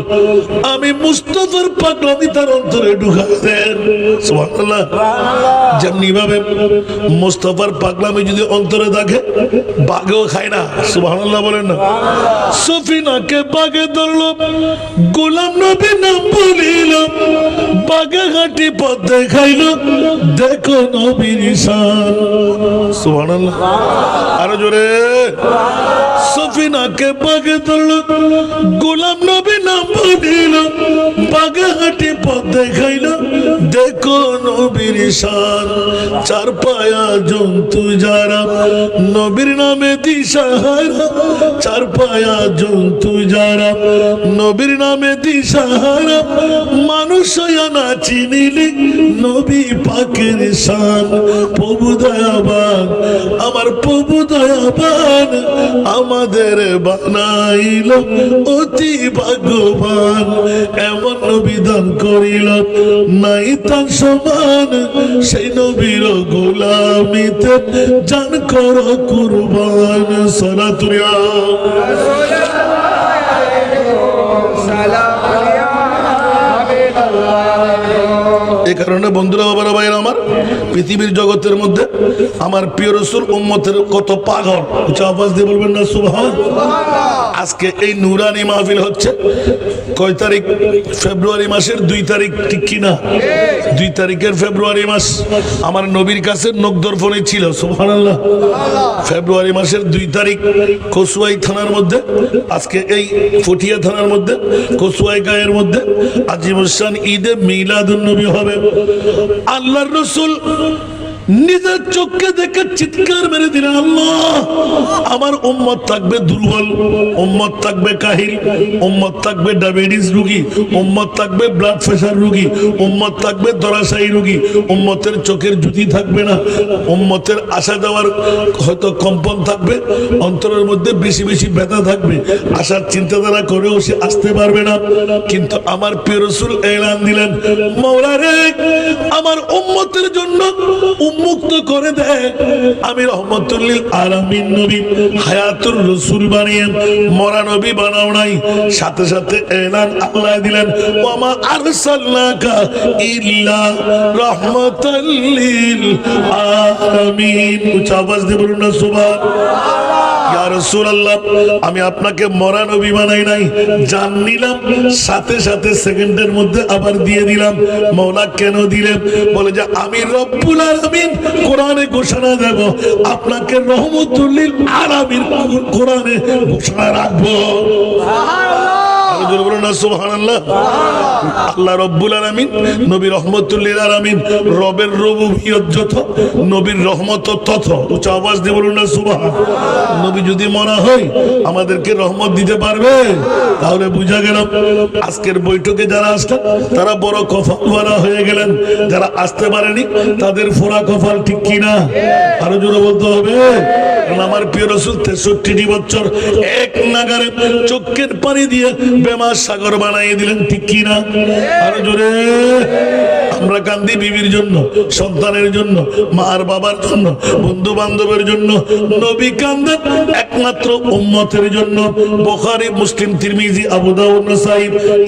S1: আমি মুস্তাফার পাগলামি তার অন্তরে ঢুকাই দেন। সুবহানাল্লাহ। যেমনি ভাবে মুস্তাফার পাগলামি যদি অন্তরে থাকে, বাঘেও খায় না। সুবহানাল্লাহ বলেন না। সফিনাকে বাঘে ধরলো, গোলাম নবী নাম বলিল, বাঘে ঘাটি পথ দেখাইল, দেখো নবীর শান। সুবহানাল্লাহ। আরো জোরে। সফিনাকে বাঘে ধরলো, গোলাম নবী নাম বলিল, বাঘে ঘাটি পথ দেখাইল, দেখো নবীর শান। চার পায়া জন্তু যারা নবীর নামে দিশাহারা, চার পায়া জন্তু যারা নবীর নামে দিশাহারা, মানুষ না চিনিলি নবী পাকের শান। প্রভু দয়াবান, আমার প্রভু দয়াবান, আমাদের বানাইল অতি ভাগ্যবান। এমন নবী দান করিল, নাই তার সমান, সেই নবীর গোলামিতে জান কর কুরবান। সালাতুয়া এই কারণে বন্ধুরা, বাবারা, ভাইরা আমার, পৃথিবীর জগতের মধ্যে আমার প্রিয় রাসূল উম্মতের কত পাগল, উচ্চ আওয়াজ দিয়ে বলবেন না সুবহানাল্লাহ। আজকে এই নুরানি মাহফিল হচ্ছে কয় তারিখ? ফেব্রুয়ারি মাসের 2 তারিখ, ঠিক কিনা? 2 তারিখের ফেব্রুয়ারি মাস আমার নবীর কাছে নখদর্পণে ছিল। সুবহানাল্লাহ। ফেব্রুয়ারি মাসের 2 তারিখ কসুয়াই থানার মধ্যে, আজকে এই ফটিয়া থানার মধ্যে কসুয়াই গায়ের মধ্যে আজিমুসান ঈদে মিলাদুন নবী হবে। আল্লাহর রাসূল নিজের চোখকে দেখে চিৎকার মেরে দিলেন, আল্লাহ, আমার উম্মত থাকবে দুর্বল, উম্মত থাকবে কাহিল, উম্মত থাকবে ডায়াবেটিস রোগী, উম্মত থাকবে ব্লাড প্রেশার রোগী, উম্মত থাকবে ধরাশায়ী রোগী, উম্মতের চোখের জ্যোতি থাকবে না, উম্মতের আসা যাওয়ার হয়তো কম্পন থাকবে, অন্তরের মধ্যে বেশি বেশি ব্যথা থাকবে, আসার চিন্তাধারা করেও সে আসতে পারবে না। কিন্তু আমার প্রিয় রাসূল এলান দিলেন, মাওলা রে, আমার উম্মতের জন্য মুক্ত করে দেয়। আমি রহমতুল লিল আলামিন নবী, হায়াতুর রাসূল বানিয়ে মরা নবী বানাও নাই। সাথে সাথে এলান আল্লাহ দিলেন, ওয়া মা আরসালনাকা ইল্লা রাহমাতাল লিল আলামিন। উচ্চ আওয়াজ দিয়ে বলুন না সুবহানাল্লাহ। ইয়া রাসূলুল্লাহ, আমি আপনাকে মরা নবী বানাই নাই, জান নিলাম, সাথে সাথে সেকেন্ডের মধ্যে আবার দিয়ে দিলাম। মাওলা কেন দিলেন? বলে যে আমি রব্বুল আলামিন কোরআনে ঘোষণা দেব, আপনাকে রহমতুল লিল আলামিন কোরআনে ঘোষণা রাখবো। আল্লাহ রব্বুল আলামিন, নবী রহমতুল লিল আলামিন, রবের রুবুবিয়ত যত, নবীর রহমত তত। উচ্চ আওয়াজ দিয়ে বলুন না সুবহানাল্লাহ। নবী যদি মরা হয় আমাদেরকে রহমত দিতে পারবে? তাহলে বুঝা গেল আজকের বৈঠকে যারা আসলেন তারা বড় কপালওয়ালা হয়ে গেলেন, যারা আসতে পারেনি তাদের ফোড়া কপাল, ঠিক কিনা? আরো জোরে বলতে হবে। আমার প্রিয় রাসূল 63 বছর এক নাগারে চোখের পানি দিয়ে বেমার সাগর বানিয়ে দিলেন, ঠিক কিনা? আরো জোরে। আমরা কান্দি বিবির জন্য, সন্তানের জন্য, মার বাবার জন্য, বন্ধু বান্ধবের জন্য। নবী কান্দেন একমাত্র উম্মতের জন্য। বুখারী, মুসলিম, তিরমিজি, আবু দাউদ, নাসাই,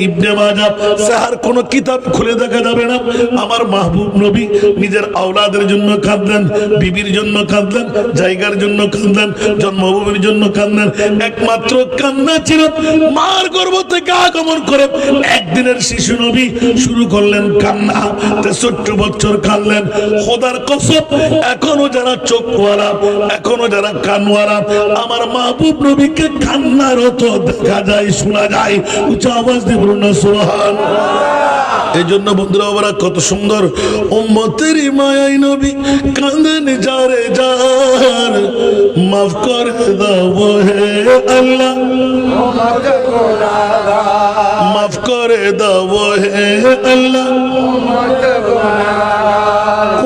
S1: ইবনে মাজাহ, সাহার কোন কিতাব খুলে দেখা যাবে না আমার মাহবুব নবী নিজের আওলাদের জন্য কাঁদলেন, বিবির জন্য কাঁদলেন, জায়গার জন্য কাঁদলেন, জন্মভূমির জন্য কাঁদলেন। একমাত্র কান্না ছিল মার গর্ভ থেকে আগমন করে একদিনের শিশু নবী শুরু করলেন কান্না। 63 বছর কাঁদলেন। খোদার কসম, এখনো যারা চোখওয়ালা, এখনো যারা কানওয়ালা, আমার মাহবুব নবীকে কান্নারত দেখা যায়, শোনা যায়। উচ্চ আওয়াজ দিয়ে বলুন না সুবহানাল্লাহ। এই জন্য বন্ধুরা বাবারা, কত সুন্দর উম্মতের মায়াই নবী কাঁদেন যারে যার, মাফ করে দাও হে আল্লাহ, মাফ করে দাও হে আল্লাহ।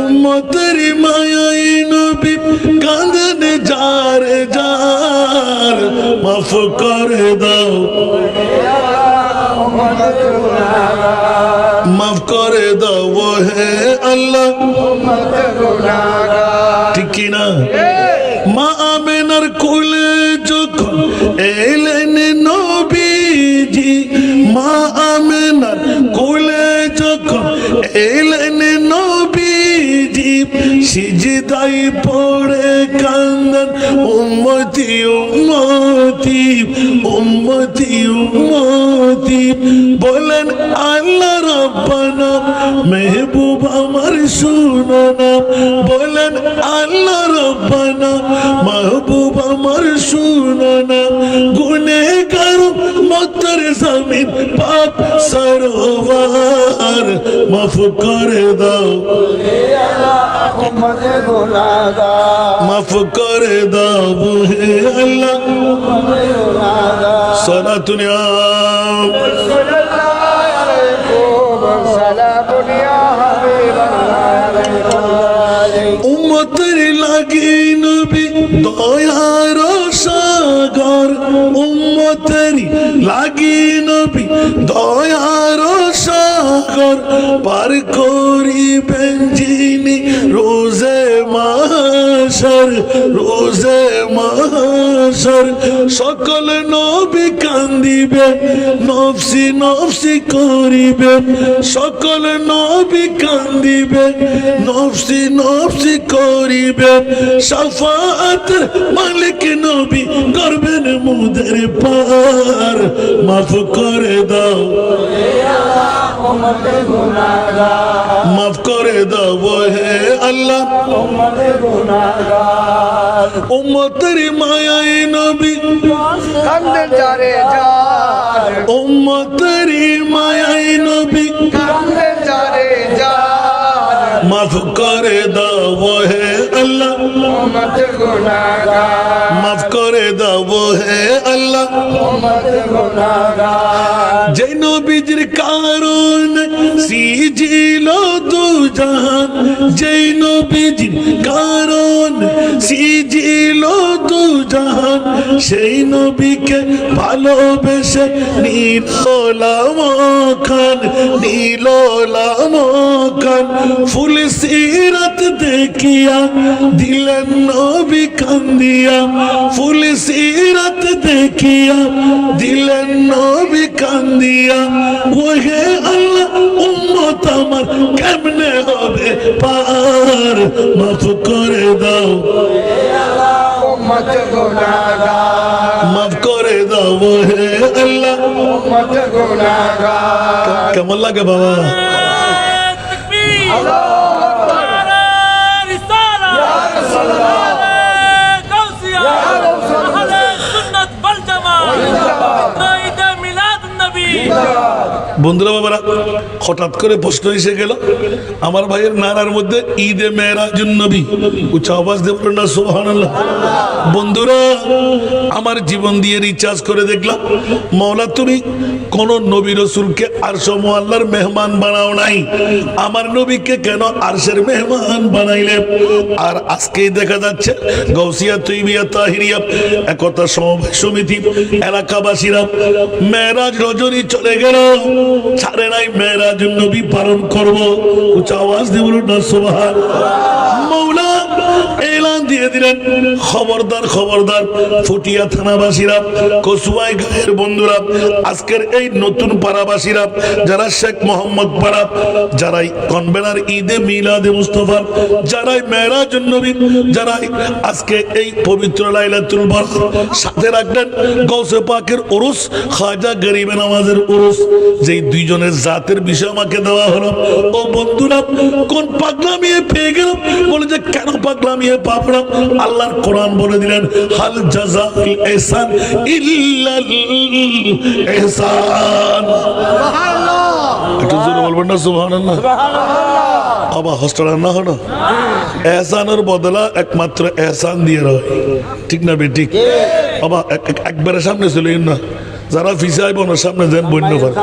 S1: উম্মতের মায়াই নবী কাঁদেন যারে যার, মাফ করে দাও, মাফ করে দাও হে আল্লাহ। ঠিক কি না? মা আমেনার কোলে যখন এলেন নবীজি, মা আমেনার কোলে যখন এলেন নবীজি, সিজদায় পড়ে কান্দেন উম্মতি উম্মতি উম্মতি উম্মতি, বলেন আল্লাহ রব্বানা মেহবুব আমার শুনো না, বলেন আল্লাহ রব্বানা মাহবুব আমার শুনো না। গুনেহগার উম্মতের জমিন পাক সরোয়ার, মাফ করে দাও, মাফ করে দাও হে আল্লাহ। সালাতুন ইয়া উম্মতের লাগি নবী দয়ার সাগর, উম্মতের লাগি নবী দয়ার সাগর, পার করিবেন যিনি রোজে মাহশর, রোজে মাহশর। সকল নবী কান্দিবে, নফসি নফসি করিবে, সকল নবী কান্দিবে, নফসি নফসি করিবে। শাফাআতের মালিক নবী করবেন মুদের পার, মাফ করে দাও, মাফ করে দাও হে আল্লাহ। উম্মতের মায়াই নবী
S2: কান্দেন যারে যার,
S1: উম্মতের মায়াই নবী
S2: কান্দেন যারে যার,
S1: মাফ করে দাও হে আল্লাহ,
S2: উম্মত গুনাহগার,
S1: মাফ করে দাও হে আল্লাহ।
S2: উম্মত গুনাহগার।
S1: যে নবীজির কারণে সিজিল দু জাহান, যে নবীজির কারণে সিজিল দু জাহান, সেই নবীকে ভালোবেসে নীলাম খান, নীলাম খান। ফুল সিরাত দেখিয়া দিলেন নবী কান্দিয়া, ফুল সিরাত দেখিয়া দিলেন নবী কান্দিয়া। ওহে আল্লাহ উম্মত আমার কেমনে হবে পার, মাফ করে দাও,
S2: উম্মত গুনাহগার,
S1: মাফ করে দাও হে আল্লাহ।
S2: উম্মত গুনাহগার।
S1: কেমন লাগে বাবা? বন্ধুরা বাবারা, হঠাৎ করে প্রশ্ন এসে গেল আমার ভাইয়ের নানার মধ্যে ঈদে মেরাজুন নবী। উচ্চ আওয়াজ দিয়ে বলুন না সুবহানাল্লাহ। বন্ধুরা, আমার জীবন দিয়ে রিচার্জ করে দেখলাম, মওলা তুমি কোন নবী রসুলকে আরশ মুআল্লার মেহমান বানাও নাই, আমার নবীকে কেন আরশের মেহমান বানাইলে? আর আজকেই দেখা যাচ্ছে গাউসিয়া তৈবিয়া তাহিরিয়া একতা সমবায় সমিতি এলাকাবাসীরা মেরাজ রজনী চলে গেল, ছাড়ে নাই মেরাজুন নবী পালন করব। উচ্চ আওয়াজ দিয়ে বলুন না সুবহানাল্লাহ। মওলা এলান দিয়ে দিলেন, খবরদার খবরদার, ফুটিয়া থানাবাসীরা, কসুয়াই গায়ের বন্ধুরা, আজকের এই নতুন পাড়াবাসীরা, যারা শেখ মোহাম্মদ পাড়া, যারাই কনভেনার ঈদে মিলাদে মুস্তফা, যারাই মেরাজুন নবী, যারাই আজকে এই পবিত্র লাইলাতুল বরাত সাথে রাখলেন গৌসে পাকের উরুস, খাজা গরিবে নামাজের উরুস, যেই দুইজনের জাতের বিষয় আমাকে দেওয়া হলো। ও বন্ধুরা, কোন পাগলামিয়ে পেয়ে গেল? বলে যে কেন পাগলামিয়ে পাবো না? আল্লাহর কোরআন বলে দিলেন, হাল জাযাউল ইহসান ইল্লাল ইহসান। একটু জোরে বলবেন না সুবহানাল্লাহ? আবার হস্টেল না হলো, এহসানের বদলা একমাত্র এহসান দিয়ে রয়, ঠিক না বে? ঠিক। আবার একবারে সামনে চলে না, যারা ফিসাই বোনের সামনে দেন বন্য পারে,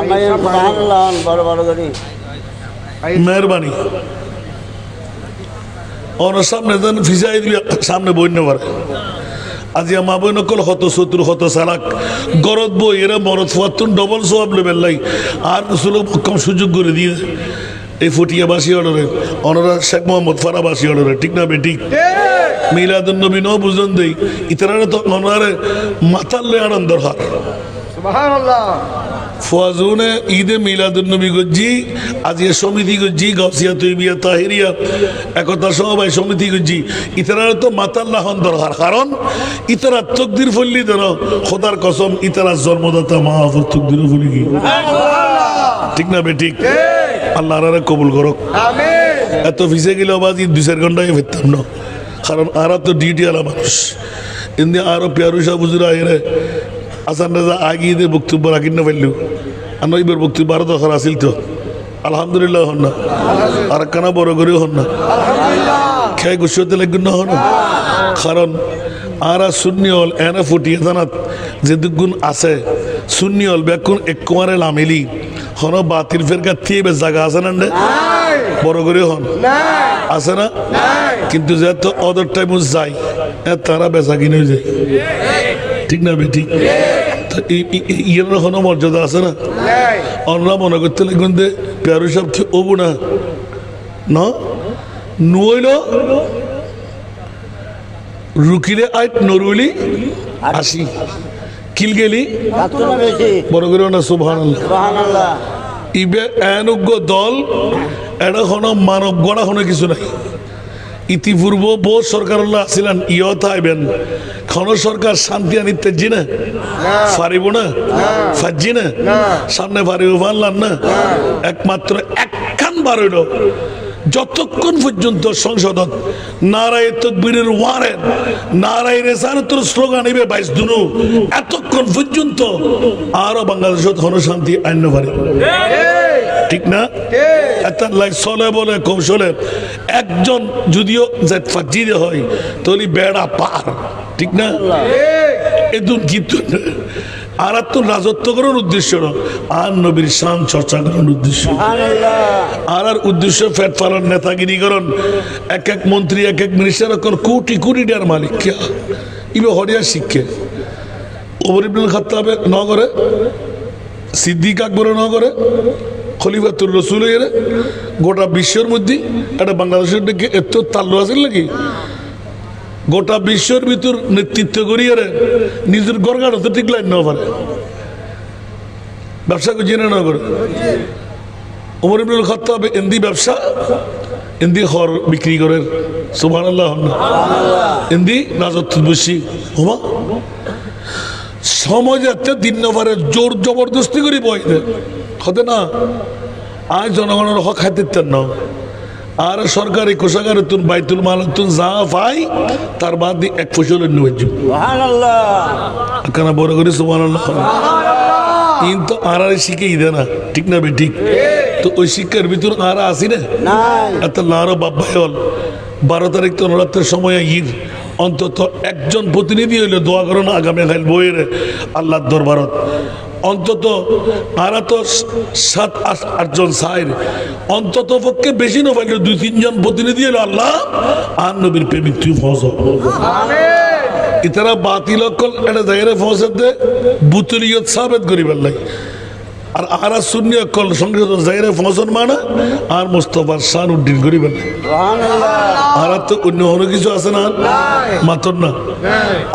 S1: মেহরবানি ওনার সামনে দেন ফিসাই দিলে সামনে বন্য পারে। আজি মা বই নকল হত শত্রু হত সালাক গরদ বই এরা মরদ ফাতুন ডবল সোয়াব লেবেল লাই আর সুলভ কম সুযোগ করে দিয়ে এই ফুটিয়াবাসী অর্ডারে অনরা শেখ মোহাম্মদ ফারাবাসী অর্ডারে, ঠিক না বে? ঠিক। মিলাদুন নবী ন বুঝন দেই ইতারা তো অনারে মাতাল লে আনন্দ হার
S2: সুবহানাল্লাহ।
S1: ফুয়াজুনে ঈদে মিলাদুন নবী গজ্জি আজি সমিতি গজ্জি গাউসিয়া তৈবিয়া তাহিরিয়া একতা সবাই সমিতি গজ্জি ইতারা তো মাতাল্লাহ দরকার, কারণ ইতারা তকদির ফল্লি দেন খোদার কসম ইতারা জন্মদাতা মাহফুজ তকদির ফলি কি, ঠিক না বে? ঠিক। আল্লাহ আরে কবুল করুক,
S2: আমিন।
S1: এত ভিজে গেলে আবার 2-4 ঘন্টায় ফিরতাম না, কারণ আরা তো ডিউটি আলা মানুষ। এমনি আরো পেয়ারুষা বুঝুরা এরে আসান রাজা আগে ঈদের বক্তব্য রাখি না পারলেও আমরা এবার বক্তব্য আরো দরকার আসিল তো। আলহামদুলিল্লাহ হন না, আর কানা বড় করেও হন না, খেয়ে গুছতে লাগবে না হন, কারণ আরা শূন্য হল এনে ফুটিয়ে জানাত যে দুগুণ আছে শূন্য হল বেকুন এক কুমারে লামিলি হন বাতিল ফেরকা থিয়ে জায়গা আছে না বড় করে হন আছে না, কিন্তু যেহেতু অদর টাইম যাই তারা বেচা কিনে যায়, ঠিক না বে? ঠিক। ইয়ের কোনো মর্যাদা আছে না? অন্য মনে করতে লাগবেন যে পেয়ারু সব ওবু না নুইল রুকিলে আইট নরুলি আসি কিল গেলি বড় করে না সুবহানাল্লাহ। ইবে এনজ্ঞ দল এটা কোনো মানব গড়া কোনো কিছু নাই। ইতিপূর্ব বহু সরকার আসিলেন ইয় থাইবেন খন সরকার শান্তি আনিতে জি না পারিব না ফাজি না সামনে পারিব পারলাম না, একমাত্র একখান বারইল যতক্ষণ পর্যন্ত সংসদত নারায়ে তাকবীরের ওয়ারেন নারায়ে রিসালাতের স্লোগান ইবে 22 দিনও এতক্ষণ পর্যন্ত আরো বাংলাদেশত কোনো শান্তি আইন পারে, ঠিক না? এত লাই চলে বলে কৌশলে একজন যদিও ফাজি হয় তাহলে বেড়া পার, ঠিক না? এদুন কিন্তু আর তো রাজত্ব করার উদ্দেশ্য না, আর নবীর শান চর্চা করার উদ্দেশ্য, আর উদ্দেশ্য ফ্যাট ফালার নেতাগিরি করন এক এক মন্ত্রী এক এক মিনিস্টার কোটি কোটি টাকার মালিক কে ইবে হরিয়া শিক্ষে ওমর ইবনুল খাত্তাব ন করে, সিদ্দিক আকবর ন করে, খলিফাতুর রাসূল এর গোটা বিশ্বের মধ্যে একটা বাংলাদেশের দিকে এত তাল্লু আছে নাকি? গোটা বিশ্বের ভিতর নেতৃত্ব করিয়ে নিজের গড়গাড় তো ঠিক লাইন না পারে, ব্যবসা জেনে না করে। ওমর ইবনুল খাত্তাব এমনি ব্যবসা এমনি হর বিক্রি করে, সুবহানাল্লাহ, এমনি রাজত্ব বসি হমা সমাজে দিন নবারে জোর জবরদস্তি করে বইতে হতে না। আজ জনগণের হক খাইতে না, আর সরকারি কোষাগারে তুন বাইতুল মাল তুন যা পাই তার বাদ দিয়ে এক ফসলের নিয়ে কেন বড় করি সুবহানাল্লাহ। কিন্তু আর শিখেই দেয় না, ঠিক না বে? ঠিক। তো ওই শিক্ষার ভিতর আর আসি না এত আরো বাব্বাই হল 12 তারিখ তো নরাত্রের সময় ঈদ, অন্তত একজন প্রতিনিধি হইলে দোয়া করো না আগামী খাইল বইয়ের আল্লাহর দরবারত, অন্তত আর তো 7-8 জন সাইর অন্তত পক্ষে বেশি না পাইলে 2-3 জন প্রতিনিধি হলো আল্লাহ আর নবীর প্রেমিক তুই ফস ইতারা বাতিল অকল এটা জায়গায় ফসে বুতুলিয়ত সাবেত করি পারলাই আর আরা শূন্য কল সংসদ জায়গায় ফসল মানা আর মোস্তফার শান উদ্দিন করিবেন আর তো অন্য কোনো কিছু আছে না মাত্র না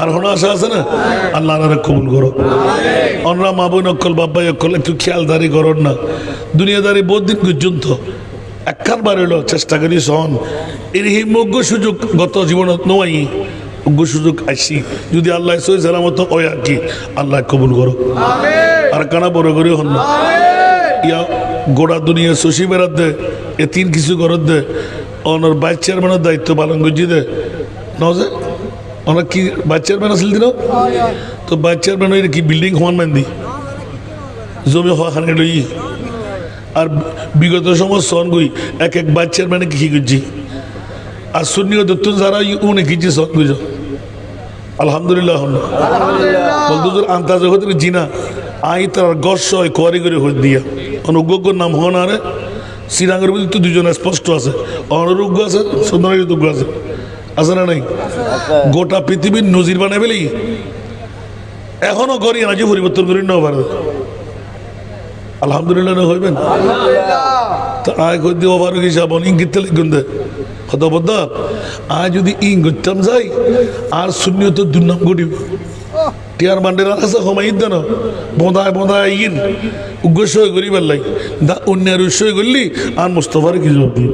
S1: আর হনো আশা আছে না আল্লাহ কবুল করো অনরা মা বোন অকল বাবাই অকল একটু খেয়ালদারি করন না দুনিয়াদারি বহুত দিন পর্যন্ত একবার হইল চেষ্টা করি সহন এর হি মগ্য সুযোগ গত জীবনত নয় মগ্য সুযোগ আইসি যদি আল্লাহ সই সালামত ওই আর কি আল্লাহ কবুল করো আর কানা বড় করে হন না ইয়া গোড়া দুনিয়া শশী বেড়াত দে এ তিন কিছু করত দে অনর ভাইস চেয়ারম্যানের দায়িত্ব পালন করছি দে নজে অনেক কি ভাইস চেয়ারম্যান আসল দিন তো ভাইস চেয়ারম্যান কি বিল্ডিং হওয়ান মান দি জমি হওয়া খানে লই আর বিগত সময় সন গই এক এক ভাইস চেয়ারম্যানে কি করছি আর শূন্য দত্তন যারা উনি কিছু সন বুঝো আলহামদুলিল্লাহ বলতো আন্তর্জাতিক জিনা আই তার গর্ষ হয় কোয়ারি করে হয়ে দিয়া অনুজ্ঞ নাম হন আরে শ্রীরাঙ্গের মধ্যে তো দুজন স্পষ্ট আছে অনারোগ্য আছে সৌন্দর্য আছে আছে না নাই গোটা পৃথিবীর নজির বানাই ফেলি এখনো করি নাকি পরিবর্তন করি না পারে আলহামদুলিল্লাহ না হইবেন তা আয় কই দিব পারো কি সাবন ইঙ্গিত লিখুন দে কত বদ্ধ আয় যদি ইং করতাম যাই আর শূন্য তো দুর্নাম ঘটিব টিয়ার মান্ডের আছে সময় দেন বোঁদায় বোঁদায় ইন উগ্রসয় করি পারলাই দা অন্যের উৎসয় করলি আর মুস্তফার কি জবাব দিই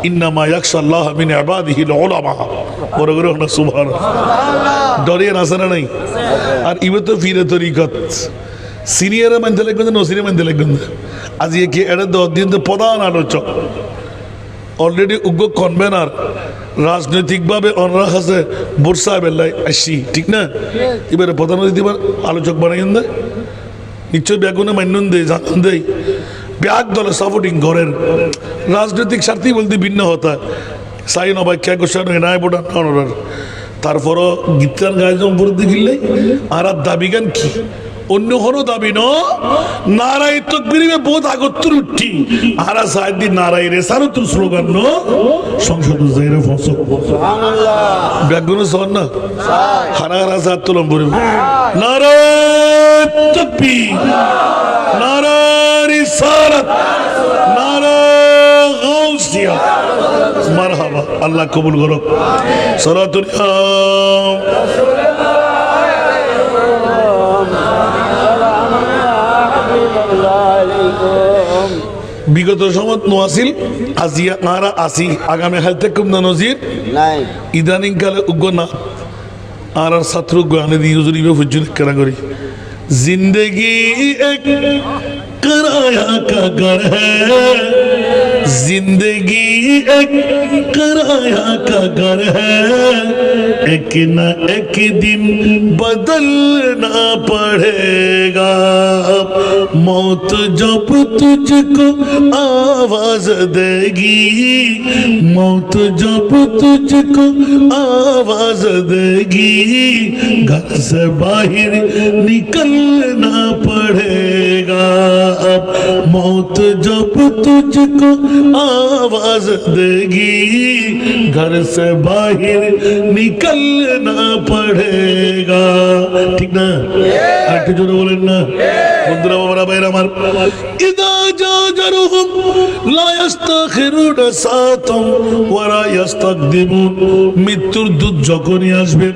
S1: ইন্নামা ইয়াখশাল্লাহ মিন ইবাদিহিল উলামা বড় করে না সুবহানাল্লাহ ডরিয়ে আছে না নাই আর ইবে তো ফিরে তরিকত সিনিয়রে মানতে লাগবে না সিনিয়র মানতে লাগবে না আজ কি এটা 10 দিন তো প্রধান আলোচক অলরেডি উগ্র কনভেনার রাজনৈতিকভাবে অনরা আছে বোরসা বেলায় আসছি ঠিক না এবারে প্রধান অতিথি আলোচক বানাইন দেয় নিশ্চয় ব্যাগুনে মান্যন দেয় জানান দেয় ব্যাগ দলে সাপোর্টিং ঘরের রাজনৈতিক স্বার্থেই বলতে ভিন্ন হতা সাই নবাক্যা গোস্বামী নাই বোটার অনরার তারপরও গীতান গায়জন পড়তে গেলে আর দাবি গান কি অন্য কোনো দাবি ন নারাই তকবীরে বহুত আগত্তর উঠি আরা সাইদি নারাই রে সারতুর স্লোগান ন সংসদ জায়গায় ফসল সুবহানাল্লাহ ব্যাগুন সন না হারা হারা সাত তুলম পড়ব নারাই তকবীর নারাই রিসালাত নারাই গাউসিয়া মারহাবা আল্লাহ কবুল করো সালাতুল বিগত সময় নোয়াছিল আজিয়া নারা আসি আগামী হাল থেকে কম নজির নাই ইদানিং কালে উগ্র না আর ছাত্র গানে দিয়ে হুজুরিবে ফুজুর করা করি জিন্দগি এক कराया का घर है जिंदगी एक कराया का घर है एक न एक दिन बदलना पड़ेगा मौत जब तुझको आवाज देगी मौत जब तुझको आवाज देगी घर से बाहर निकलना पड़ेगा मौत जब तुझको आवाज देगी घर से बाहर निकलना पड़ेगा ठीक ना একটু জোরে বলেন না বন্ধুরা বাবারা ভাইরা আমার ইদা জাজারুহুম লা ইস্তাখিরুনা সাতাম ওয়া লা ইস্তাকদিমুন মৃত্যুর দূত যখনই আসবে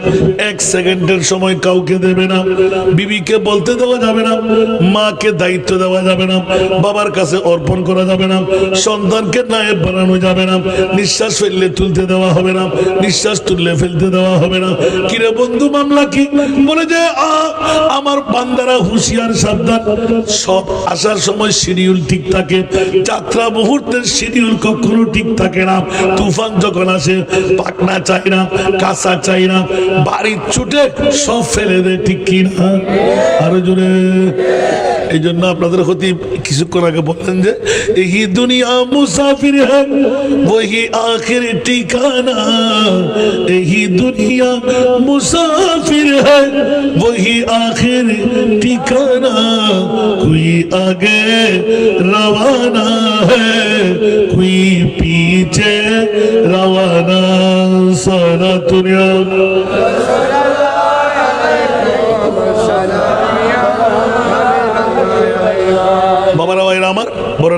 S1: এক সেকেন্ডের সময় কাউকে দেবে না বিবিকে বলতে দেওয়া যাবে না মাকে দায়িত্ব দেওয়া যাবে না বাবার কাছে অর্পণ করা যাবে না সন্তানকে নায়েব বানানো যাবে না নিঃশ্বাস ফেললে তুলতে দেওয়া হবে না নিঃশ্বাস তুললে ফেলতে দেওয়া হবে না কিরে বন্ধু মামলা কি বলে যে আমার বান্দারা হুঁশিয়ার সাবধান সব আসার সময় শিডিউল ঠিক থাকে যাত্রা মুহূর্তের শিডিউল কখনো ঠিক থাকে না তুফান যখন আসে পাকনা চাই না কাঁচা চাই না বাড়ির ছুটে সব ফেলে দেয় ঠিক কিনা আরো জোরে এই জন্য আপনাদের হতে কিছুক্ষণ আগে বললেন যে এই দুনিয়া মুসাফির হ্যাঁ वही आखिर ठिकाना यही दुनिया मुसाफिर है वही आखिर ठिकाना कोई आगे रवाना है कोई पीछे रवाना सारा दुनिया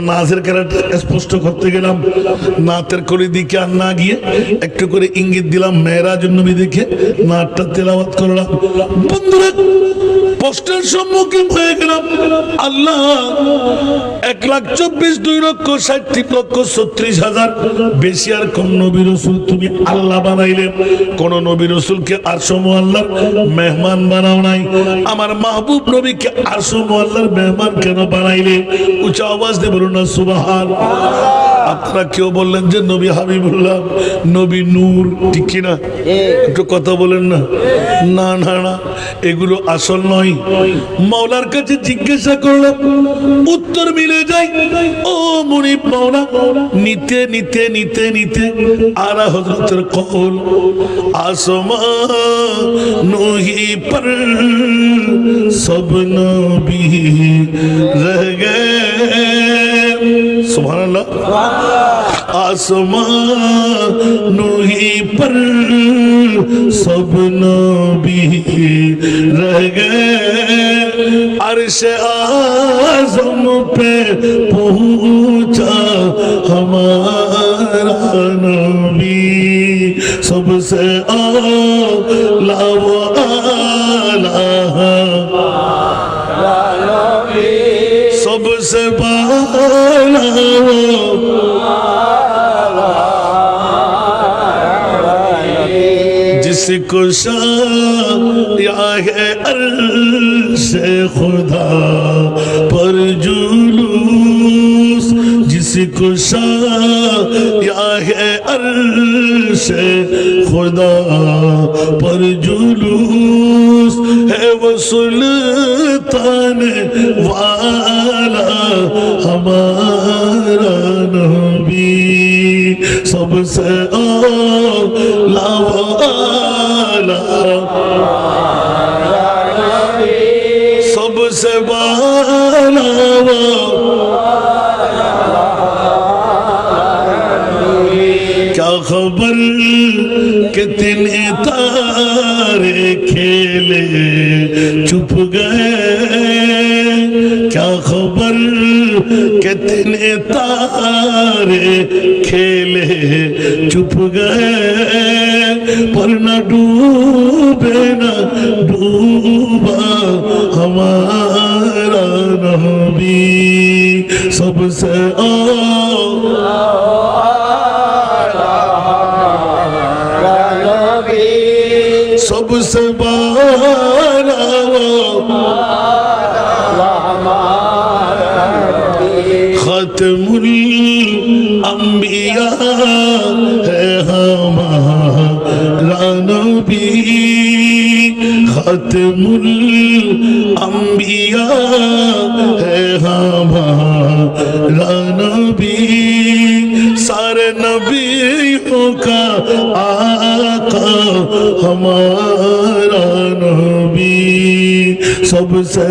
S1: নাচের ক্যারেক্টার স্পষ্ট করতে গেলাম, নাতের কলি দিকে আর না গিয়ে একটু করে ইঙ্গিত দিলাম মেয়েরাজ নবী দেখে নাটটা তেলাওয়াত করলাম। বন্ধুরা প্রশ্নের সম্মুখীন হয়ে গেলাম, আল্লাহ 1,24,2,60,36,000 বেশি আর কোন নবী রসুল তুমি আল্লাহ বানাইলে? কোন নবী রসুলকে আরশ মুআল্লার মেহমান বানাও নাই, আমার মাহবুব নবীকে আরশ মুআল্লার মেহমান কেন বানাইলে? উচ্চ আওয়াজ দিয়ে বলুন না সুবহানাল্লাহ। আপনারা কেউ বললেন যে নবী হাবিবুল্লাহ, নবী নূর, ঠিক কিনা? একটু কথা বলেন না। না না না, এগুলো আসল নয়। মাওলার কাছে জিজ্ঞাসা করলাম, উত্তর মিলে যায়। ও মুনিব মাওলা, নিতে নিতে নিতে নিতে আলা হযরতের কওল আসমানোহি पर सब नबी रह गए। सुभान अल्लाह। आसमानों ही पर सब नबी रह गए, अर्श आज़म पे पहुंचा हमारा नबी, सबसे आला व आला, सबसे बाला जिसको शाया है अर्श खुदा पर जुलूस, जिसको शाया है अर्श खुदा पर जुलूस, है वो सुल्तान वाला हमारा नबी, सबसे आला वाला, सबसे बाला क्या खबर कितने तारे खेले चुप गए, क्या खबर कितने तारे खेले चुप गए, पर न डूबे न डूबा हमारा नबी, सबसे सबसे बाला खत्मुल अंबिया है हमारा नबी, खत्मुल अंबिया है हमारा नबी, सारे नबियों का आका हमारा नबी, सबसे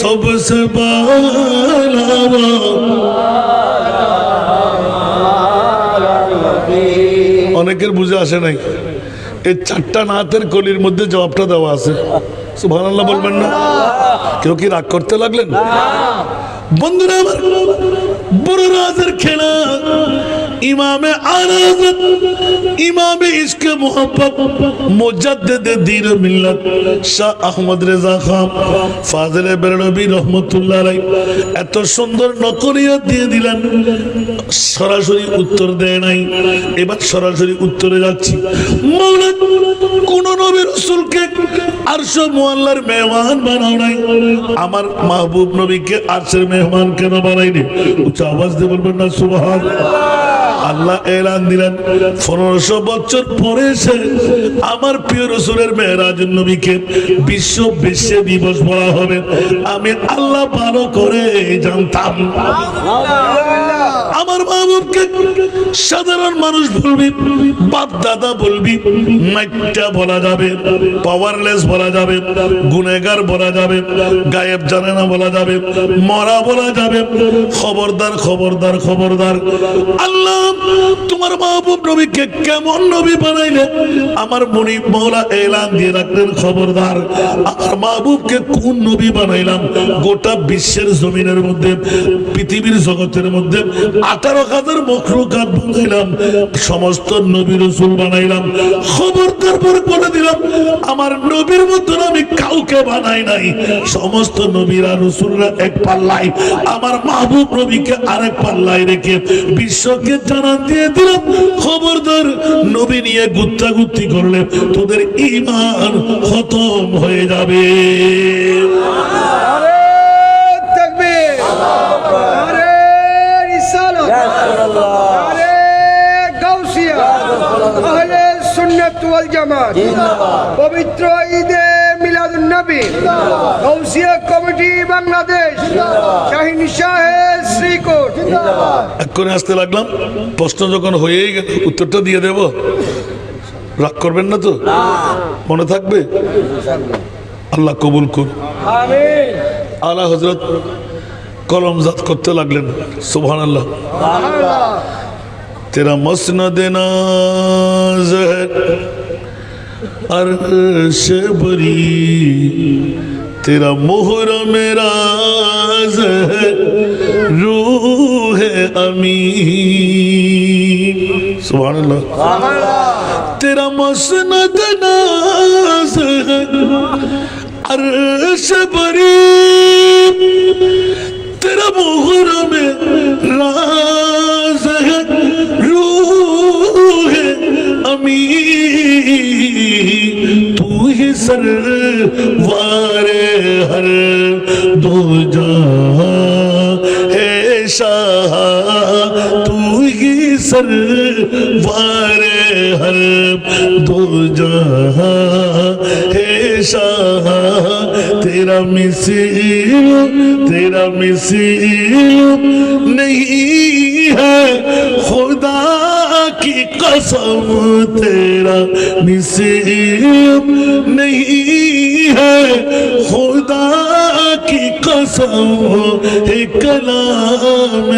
S1: सबसे बाला অনেকের বুঝে আসে নাই। এই চারটা নাতের কলির মধ্যে জবাবটা দেওয়া আছে। সুবহানাল্লাহ বলবেন না? কেউ কি রাগ করতে লাগলেন? বন্ধুরা আমার, বড় রাজের খেলা ইমামে আরাজত, ইমামে ইশকে মোহাব্বত, মুজাদ্দিদে দ্বীন মিল্লাত শাহ আহমদ রেজা খান ফাজিলে বেরলভী রহমতুল্লাহ আলাইহি এত সুন্দর নকলিয়ত দিয়ে দিলেন, সরাসরি উত্তর দেয় নাই। এবার সরাসরি উত্তরে যাচ্ছি। মাওলা কোন নবী রাসূলকে আরশ মুআল্লার মেহমান বানাও নাই, আমার মাহবুব নবীকে আরশের মেহমান কেন বানাইনি? উচ্চ আওয়াজ দিয়ে বলবেন না সুবহানাল্লাহ। আল্লাহ এলান দিলেন 1500 বছর পরে এসে আমার প্রিয় রাসূলের মেরাজ নবীকে বিশ্ব বিশ্বে দিবস বলা হবে। আমি আল্লাহ ভালো করে জানতাম। আমার মাহবুবকে সাধারণ মানুষ বলবি, বাপ দাদা বলবি, মাইটা বলা যাবে, পাওয়ারলেস বলা যাবে, গুনেগার বলা যাবে, গায়েব জানে না বলা যাবে, মরা বলা যাবে। খবরদার খবরদার খবরদার, আল্লাহ তোমার মাহবুব নবীকে কেমন নবী বানাইলে আমার মনিব মওলা এলান দিয়ে রাখলেন, খবরদার আমার মাহবুবকে কোন নবী বানাইলাম। গোটা বিশ্বের জমিনের মধ্যে, পৃথিবীর জগতের মধ্যে 18,000 মখলুকাত বানাইলাম, সমস্ত নবী রাসূল বানাইলাম। খবরদার বলে দিলাম, আমার নবীর মতন আমি কাউকে বানাই নাই। সমস্ত নবীরা রাসূলরা এক পাল্লায়, আমার মাহবুব নবীকে আরেক পাল্লায় রেখে বিশ্বকে জানান দিয়ে দিলাম, খবরদার নবী নিয়ে গুত্তাগুত্তি করলে তোদের ঈমান খতম হয়ে যাবে।
S2: আরে তাকবীর, আরে রিসালাত, আরে গাউসিয়া, আহলে সুন্নাত ওয়াল জামাত, পবিত্র ঈদে মিলাদুন নবী, গাউসিয়া কমিটি বাংলাদেশ, শাহিন শাহের শ্রীকোট।
S1: এক্ষুনি আসতে লাগলাম, প্রশ্ন যখন হয়েই গেল উত্তরটা দিয়ে দেব, রাগ করবেন না তো? মনে থাকবে? আল্লাহ কবুল করুন।
S2: আমিন।
S1: আলা হযরত কলমজাত করতে লাগলেন, সুবহানাল্লাহ।
S2: সুবহানাল্লাহ।
S1: तेरा मसनद नाज़ है अर्श बरी, तेरा मुहर्रम राज़ है रूह अमी। सुभान अल्लाह। तेरा मसनद नाज़ है अर्श बरी, तेरा मुहर्रम राज़ है रूह अमी। तू ही सरवारे हर दो जहां है शाह, तू ही सरवारे हर दो जहां है शाह। तेरा मिसिल नहीं है खुदा की कसम, तेरा मिसिल नहीं है खुदा की कसम, है कलाम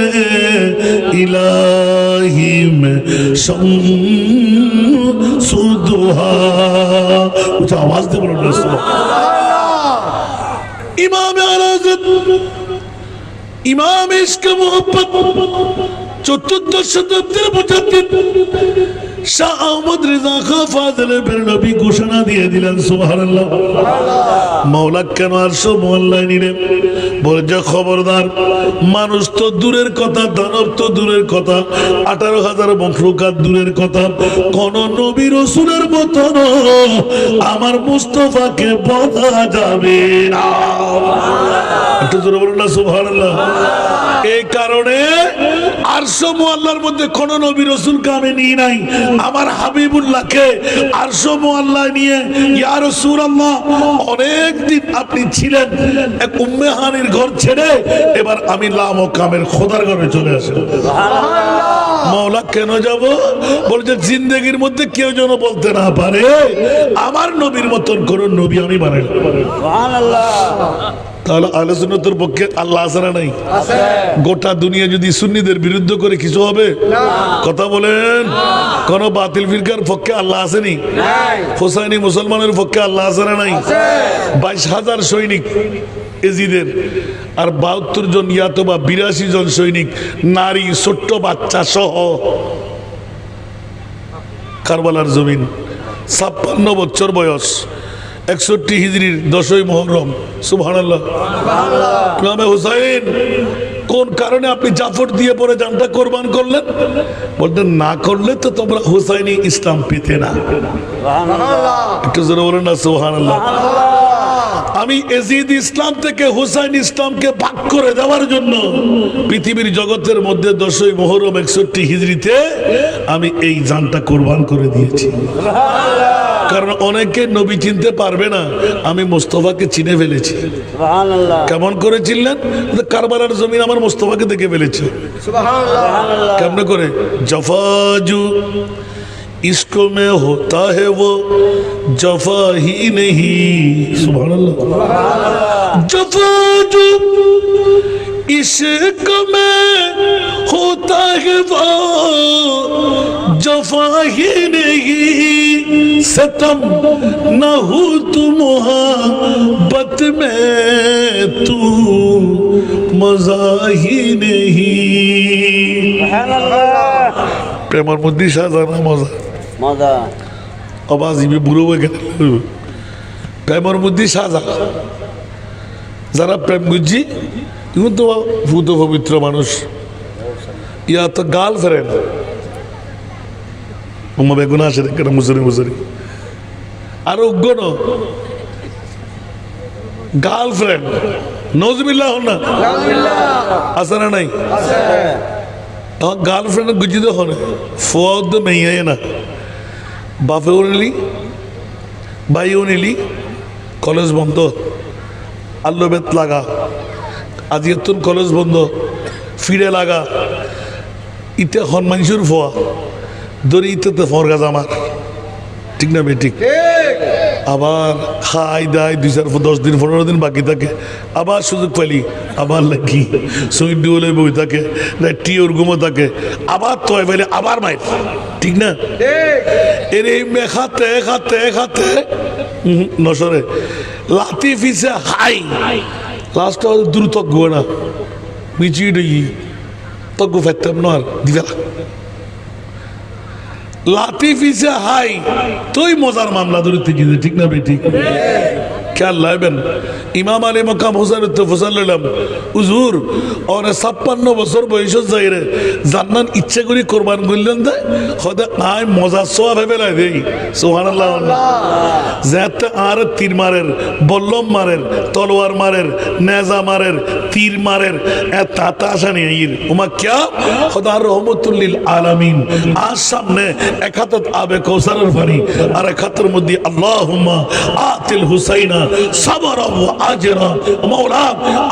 S1: इलाही में शम्सु दुहा। कुछ आवाज दे बोलो दोस्तों। इमाम आज़म, इमाम इश्क मोहब्बत, चतुर्दश शताब्दीर मुजाद्दिद শাহ আহমদ রেজা খাঁ ফাজলে বের নবী ঘোষণা দিয়ে দিলেন, সুবহানাল্লাহ। মাওলা কেন আরশো মোয়াল্লায় নিলেন? বলে যে খবরদার, মানুষ তো দূরের কথা, দানব তো দূরের কথা, 18,000 মখলুকাত দূরের কথা, কোন নবী রাসূলের মতো আমার মুস্তাফাকে বলা যাবে না। একটু জোরে বলুন না সুবহানাল্লাহ। এই কারণে আরশো মোয়াল্লার মধ্যে কোন নবী রাসূলকে আমি নিই নাই, আমার হাবিবুল্লাহকে আরশো মোয়াল্লায় নিয়ে, ইয়া রাসূলুল্লাহ অনেক দিন আপনি ছিলেন এক উম্মে হানির ঘর ছেড়ে, এবার আমি লাম ও কামের খোদার ঘরে চলে আসলাম। মাওলা কেন যাব? বলছে জিন্দেগির মধ্যে কেউ যেন বলতে না পারে আমার নবীর মতন কোন নবী আমি বানাইলাম। সুবহানাল্লাহ। তাহলে আহলে সুন্নাতের পক্ষে আল্লাহ আছে না নাই? গোটা দুনিয়া যদি সুন্নিদের বিরুদ্ধে করে কিছু হবে? কথা বলেন। কোন বাতিল ফিরকার পক্ষে আল্লাহ আসেনি? হুসাইনি মুসলমানের পক্ষে আল্লাহ আছে না নাই? 22,000 সৈনিক এজিদের, আর 72 জন ইয়াতো বা 82 জন সৈনিক, নারী ছোট্ট বাচ্চা সহ কারবালার জমিন, 56 বছর বয়স, 61 হিজরির 10ই মুহররম। সুবহানাল্লাহ। ইমাম হুসাইন কোন কারণে আপনি জাফর দিয়ে পরে জানটা কোরবান করলেন? বলতেন না করলে তো তোমরা হুসাইনি ইসলাম পেতে না। একটু জোরে বলেন না সুবহানাল্লাহ। আমি এজিদ ইসলাম থেকে হুসাইন ইসলামকে ভাগ করে দেওয়ার জন্য পৃথিবীর জগতের মধ্যে 10ই মুহররম 61 হিজরিতে আমি এই জানটা কোরবান করে দিয়েছি। কারণ অনেকে নবী চিনতে পারবে না, আমি মুস্তাফাকে চিনে ফেলেছি।
S3: সুবহানাল্লাহ
S1: কেমন করে চিনলেন? কারবালার জমিন আমার মুস্তাফাকে দেখে ফেলেছে।
S2: সুবহানাল্লাহ।
S1: কেমনে করে? জফাজু ইসকো মে হোতা হে वो জফা ही नहीं। সুবহানাল্লাহ। जफाजू इश्क में होता है वो जफा ही नहीं, सितम न हो तू मोहब्बत में तू मजा ही नहीं।
S3: সুবহানাল্লাহ
S1: প্রেমার মধ্যে সাজানা মজা
S3: মজা
S1: আবার জিবি বুড়ো হয়ে গেল। প্রেমের মধ্যে সাজা, যারা প্রেম বুঝছি কিন্তু তো ভূত পবিত্র মানুষ, ইয়া তো গার্লফ্রেন্ড উমা বেগুন আসে কেন মুসুরি মুসুরি আর অজ্ঞ গার্লফ্রেন্ড নজবিল্লাহ না আছে না নাই? তখন গার্লফ্রেন্ড গুজি তো হনে ফোয়াও তো মেয়ে না, বাপেও নিলি ভাইও নিলি, কলেজ বন্ধ, আল্লবেত লাগা, আজকে তোর কলেজ বন্ধ, ফিরে লাগা, ইতে হন মানুষের ফোয়া দড়ি ইতে ফরগাজ আমার, ঠিক না বেঠিক? আবার খাই দায় 2-4 দিন 15 দিন বাকি থাকে, আবার সুযোগ পাইলি আবার লাগি সুইট ডিওলে বই থাকে, টি ওর ঘুমো থাকে, আবার তয় পাইলে আবার মাইর, ঠিক না? এর এই খাতে খাতে খাতে নসরে লাতি ফিসে হাই লাস্ট দ্রুত গুয়ে না মিচি ডি তক ফেতাম নর দিবেলা লাতি ফিসে হাই তোই মজার মামলা ধরতে গিয়ে, ঠিক না বে ঠিক? খেয়াল লাইবেন ইমাম আলী মকাম হোসেন ফসাল্লাম হুজুর আর 56 বছর বয়স যাইরে জান্নান ইচ্ছে করে কোরবান করলেন দে হদে আই মজা সোয়া ভেবে লাই দেই। সুবহানাল্লাহ। যাতে আর তীর মারের, বল্লম মারের, তলোয়ার মারের, নেজা মারের, তীর মারের এত আসানি আইর উমা কিয়া খোদার রহমতুল লিল আলামিন। আজ সামনে এক হাতত আবে কৌসারের পানি আর এক হাতের মধ্যে আল্লাহুম্মা আতিল হুসাইনা সাবরা ওয়া আজরা। মাওলা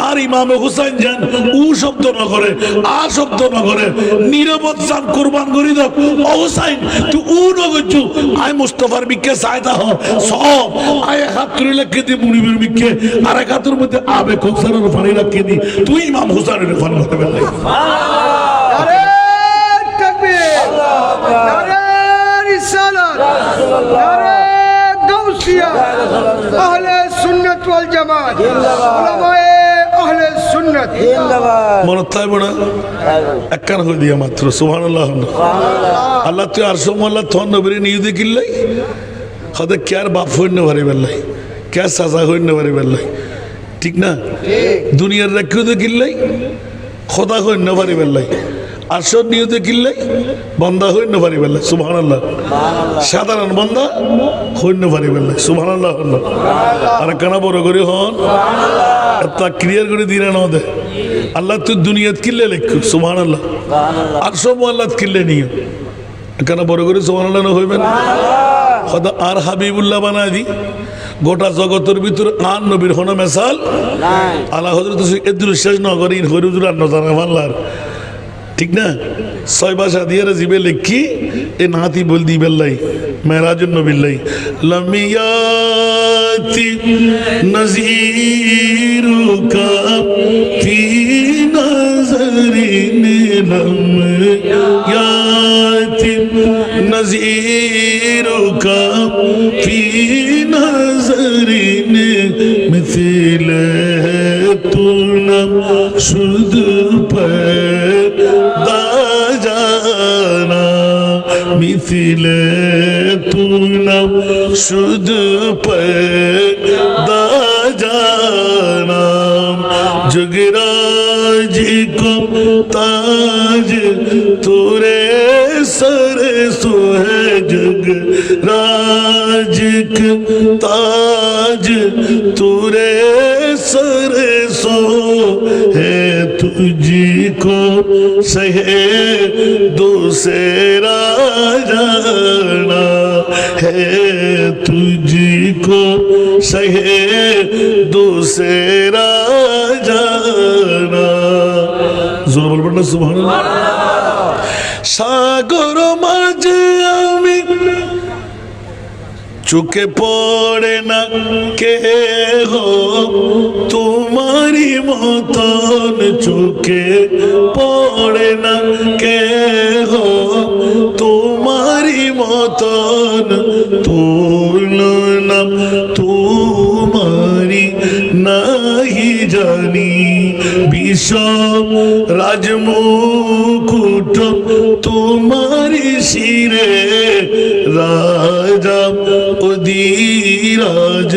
S1: আর ইমাম হুসাইন জান উ শব্দ না করে আ শব্দ না করে নিরবত জান কুরবান করি দাও। ও হুসাইন তুই উ নগজু আই মুস্তাফার বিকে সাইদা হ সব আই হাত তুলে লেখে দি মুনিবের বিকে আর এক হাতের মধ্যে আবে কৌসারের পানি রাখে দি তুই ইমাম হুসাইনের পানি হতে পারলি।
S2: নারে তাকবীর, নারে রিসালাত, নারে গাউসিয়া, আহলে সুন্নাত ওয়াল জামাত, উলামায়ে আহলে সুন্নাত।
S3: জিন্দাবাদ
S1: মনে থাকবে না একখান হয়ে দিয়া মাত্র। সুবহানাল্লাহ। আল্লাহ তুই আর সোমাল্লাহ থন নবীরে নিয়ে দেখিল্লাই হতে ক্যার বাপ হইন ভারি বেল্লাই, ক্যার সাজা হইন ভারি বেল্লাই, ঠিক না? দুনিয়ার রেখেও দেখিল্লাই খোদা হইন ভারি বেল্লাই, আসর নিয়ে দেখিল্লাই বন্দা হইন ভারি বেল্লাই। সুবহানাল্লাহ। সাধারণ বন্দা হইন ভারি বেল্লাই। সুবহানাল্লাহ। আর কানা বড় করে হন তা ক্লিয়ার করে দিলে না দে আল্লাহ তুই দুনিয়াত কিনলে লেখ। সুবহানাল্লাহ। আর সব আল্লাহ কিনলে নিয়ে কেন বড় করে সুবহানাল্লাহ না হইবেন? খোদা আর হাবিবুল্লাহ বানায় দি গোটা জগতের ভিতরে আর নবীর হন মেসাল আল্লাহ হযরত এদুর শেষ নগরী হরিজুর আর নজারা আল্লাহর, ঠিক না? 6 ভাষা দিয়ে জিবে লেখি এ নাতি বল দি বেল্লাই মেরাজুন নবিল্লাই লামিয়াতি নজিরুকা ফি নজরিন লামিয়াতি নজিরুকা ফি নজরিন মিথিল তু নাম শুধ पैदा जाना मिथिले तू नाम शुद्ध पैदा जाना जगराज को ताज तुरे सर सोहे जगराज को ताज तुरे सर सो है तुझको सहे दूसरा जाना है तू सहे दूसरा जाना जोर बोल पड़ना सुभान अल्लाह सागर माझे आमी चुके पड़े ना के हो तुम्हारी मतन चुके पड़े ना के हो तुम्हारी मतन तुलना तुम्हारी नहीं जानी विषम राजमुकुट तुम्हारी सिरे राजा उदीराज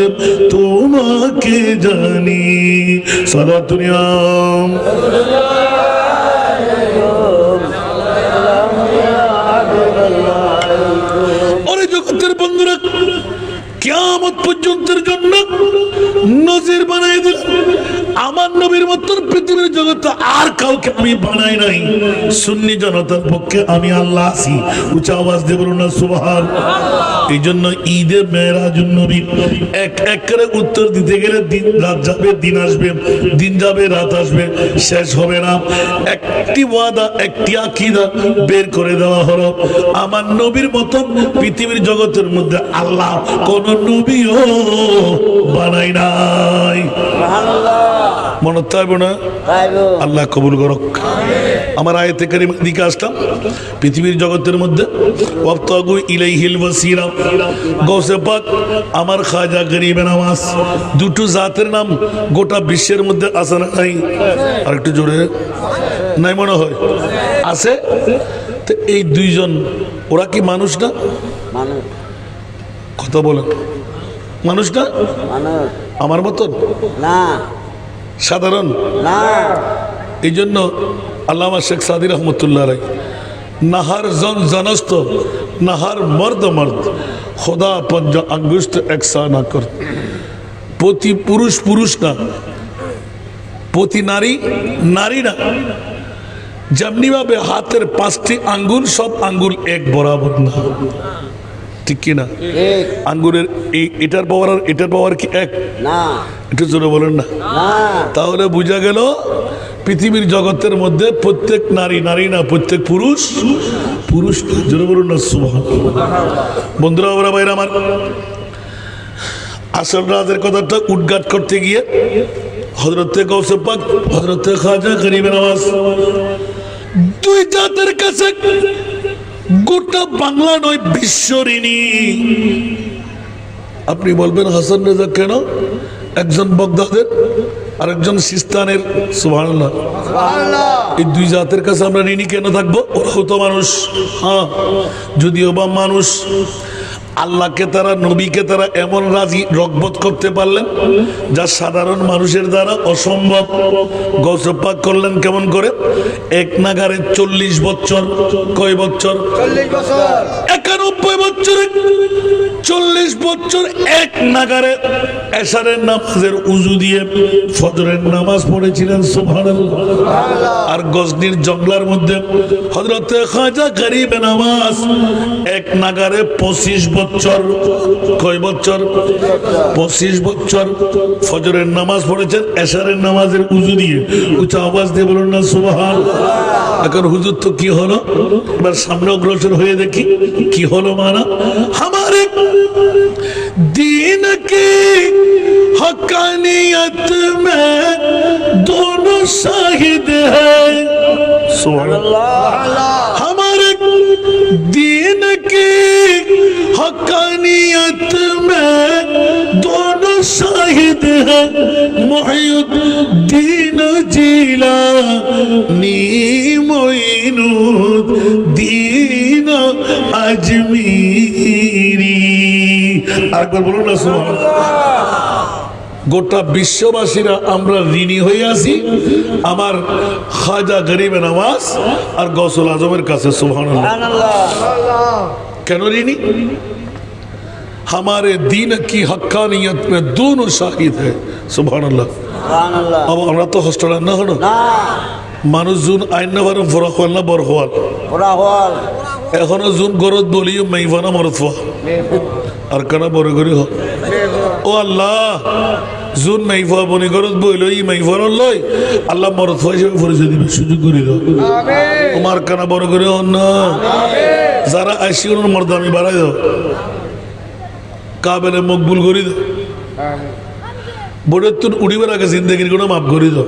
S1: तुम्हाके जानी सारा दुनिया और जगतेर बंधुरा কিয়ামত পর্যন্তের জন্য নজির বানাই দিল আমার নবীর মতন পৃথিবীর জগতে আর কাউকে আমি বানাই নাই সুন্নি জনতার পক্ষে আমি আল্লাহ আছি উচ্চ আওয়াজ দিয়ে বলুন না সুবহানাল্লাহ এই জন্য ঈদে মেরাজুন নবী এক এক করে উত্তর দিতে গেলে দিন রাত যাবে দিন আসবে দিন যাবে রাত আসবে শেষ হবে না একটি ওয়াদা একটি আকীদা বের করে দেওয়া হলো আমার নবীর মতন পৃথিবীর জগতের মধ্যে আল্লাহ কোন নবীও বানাই নাই মনে থাকবে না আল্লাহ কবুল করুক আমার আয়াতে কারিমার দিকে আসলাম পৃথিবীর জগতের মধ্যে ওয়াবতাগু ইলাইহিল ওয়াসিলা গৌসে পাক আমার খাজা গরিবে নওয়াজ দুটো জাতের নাম গোটা বিশ্বের মধ্যে আছে না নাই আর একটু জোরে নাই মনে হয় আছে তো এই দুইজন ওরা কি মানুষ না
S3: মানুষ
S1: কথা বলেন মানুষ না
S3: মানুষ
S1: আমার মতন
S3: না
S1: সাধারণ
S3: না
S1: এই জন্য আল্লামা শেখ সাদি রহমতুল্লাহ রাই নাহার জন জনস্ত নাহার মর্দ মর্দ খোদা পঞ্জ আঙ্গুষ্ট একসা না কর প্রতি পুরুষ পুরুষ না প্রতি নারী নারী না যেমনি ভাবে হাতের 5টি আঙ্গুল সব আঙ্গুল এক বরাবর না ঠিক কিনা
S3: ঠিক
S1: আঙ্গুরের এটার পাওয়ার আর এটার পাওয়ার কি এক
S3: না
S1: একটু জোরে বলেন না
S3: না
S1: তাহলে বোঝা গেল পৃথিবীর জগতের মধ্যে প্রত্যেক নারী নারী না প্রত্যেক পুরুষ পুরুষ না। জোরে বলুন না সুবহানাল্লাহ বন্ধুরা ওরা ভাইরা আমার আসল রাজের কথাটা উদ্ঘাট করতে গিয়ে হযরতে গৌসে পাক হযরতে খাজা গরিবে নওয়াজ দুই জাতের কাছে গোটা বাংলা নয় বিশ্ব ঋণী আপনি বলবেন হাসান রেজা কেন একজন বগদাদের আর একজন সিস্তানের সুবহানাল্লাহ এই দুই জাতের কাছে আমরা ঋণী কেন থাকবো ওরাও তো মানুষ হ্যাঁ যদিও বা মানুষ আল্লাহকে তারা নবীকে তারা এমন রাজি রগবত করতে পারলেন যা সাধারণ মানুষের দ্বারা অসম্ভব গৌসে পাক করলেন কেমন করে এক নাগারে 40 বছর কয় বছর
S2: 40 বছর
S1: 91 বছরে 40 বছর এক নাগারে এশারের নামাজের উজু দিয়ে ফজরের নামাজ পড়েছিলেন সুবহানাল্লাহ আর গজনির জঙ্গলার মধ্যে হযরতে খাজা গরিবে নওয়াজ এক নাগারে 25 বছর কয় বছর 25 বছর ফজরের নামাজ পড়েছেন এশারের নামাজের উজু দিয়ে উচ্চ আওয়াজ দিয়ে বলুন না সুবহানাল্লাহ এখন হুজুর তো কি হলো এবার সামনে অগ্রসর হয়ে দেখি কি হলো মানা हमारे दीन की हकानियत में दोनों शाहिद हैं हमारे दीन की हकानियत में दोनों शाहिद हैं मुहियुद्दीन जिलानी मोइनुद्दीन আজমিরি আরেকবার বলুন না সুবহানাল্লাহ গোটা বিশ্ববাসীরা আমরা ঋণী হয়ে আছি আমার খাজা গরিবে নওয়াজ আর গৌসুল আজমের কাছে সুবহানাল্লাহ কেন ঋণী हमारे दीन की हक्कानियत में दोनों शाहिद है सुबहानाल्लाह अब আমরা তো হোস্টেল না হলো
S3: না
S1: মানুষ জুন আইন না বারো ফরক হল না বড় হল
S3: ওরা হল
S1: এখনো জুন গরত বলিও মাইফানা মরত আর কানা বড় করে হল ও আল্লাহ জুন মাইফা বনি করত বইল ই মাইফার লই আল্লাহ মরত হিসেবে পরিচয় দিবে সুযোগ করে দাও
S2: আমিন
S1: তোমার কানা বড় করে অন্য যারা আইসি ওনার মর্দামি বাড়াই দাও কাবেলে মকবুল করি দাও বোর্ডের তুন উড়িবার আগে জিন্দগির কোনো মাফ করি দাও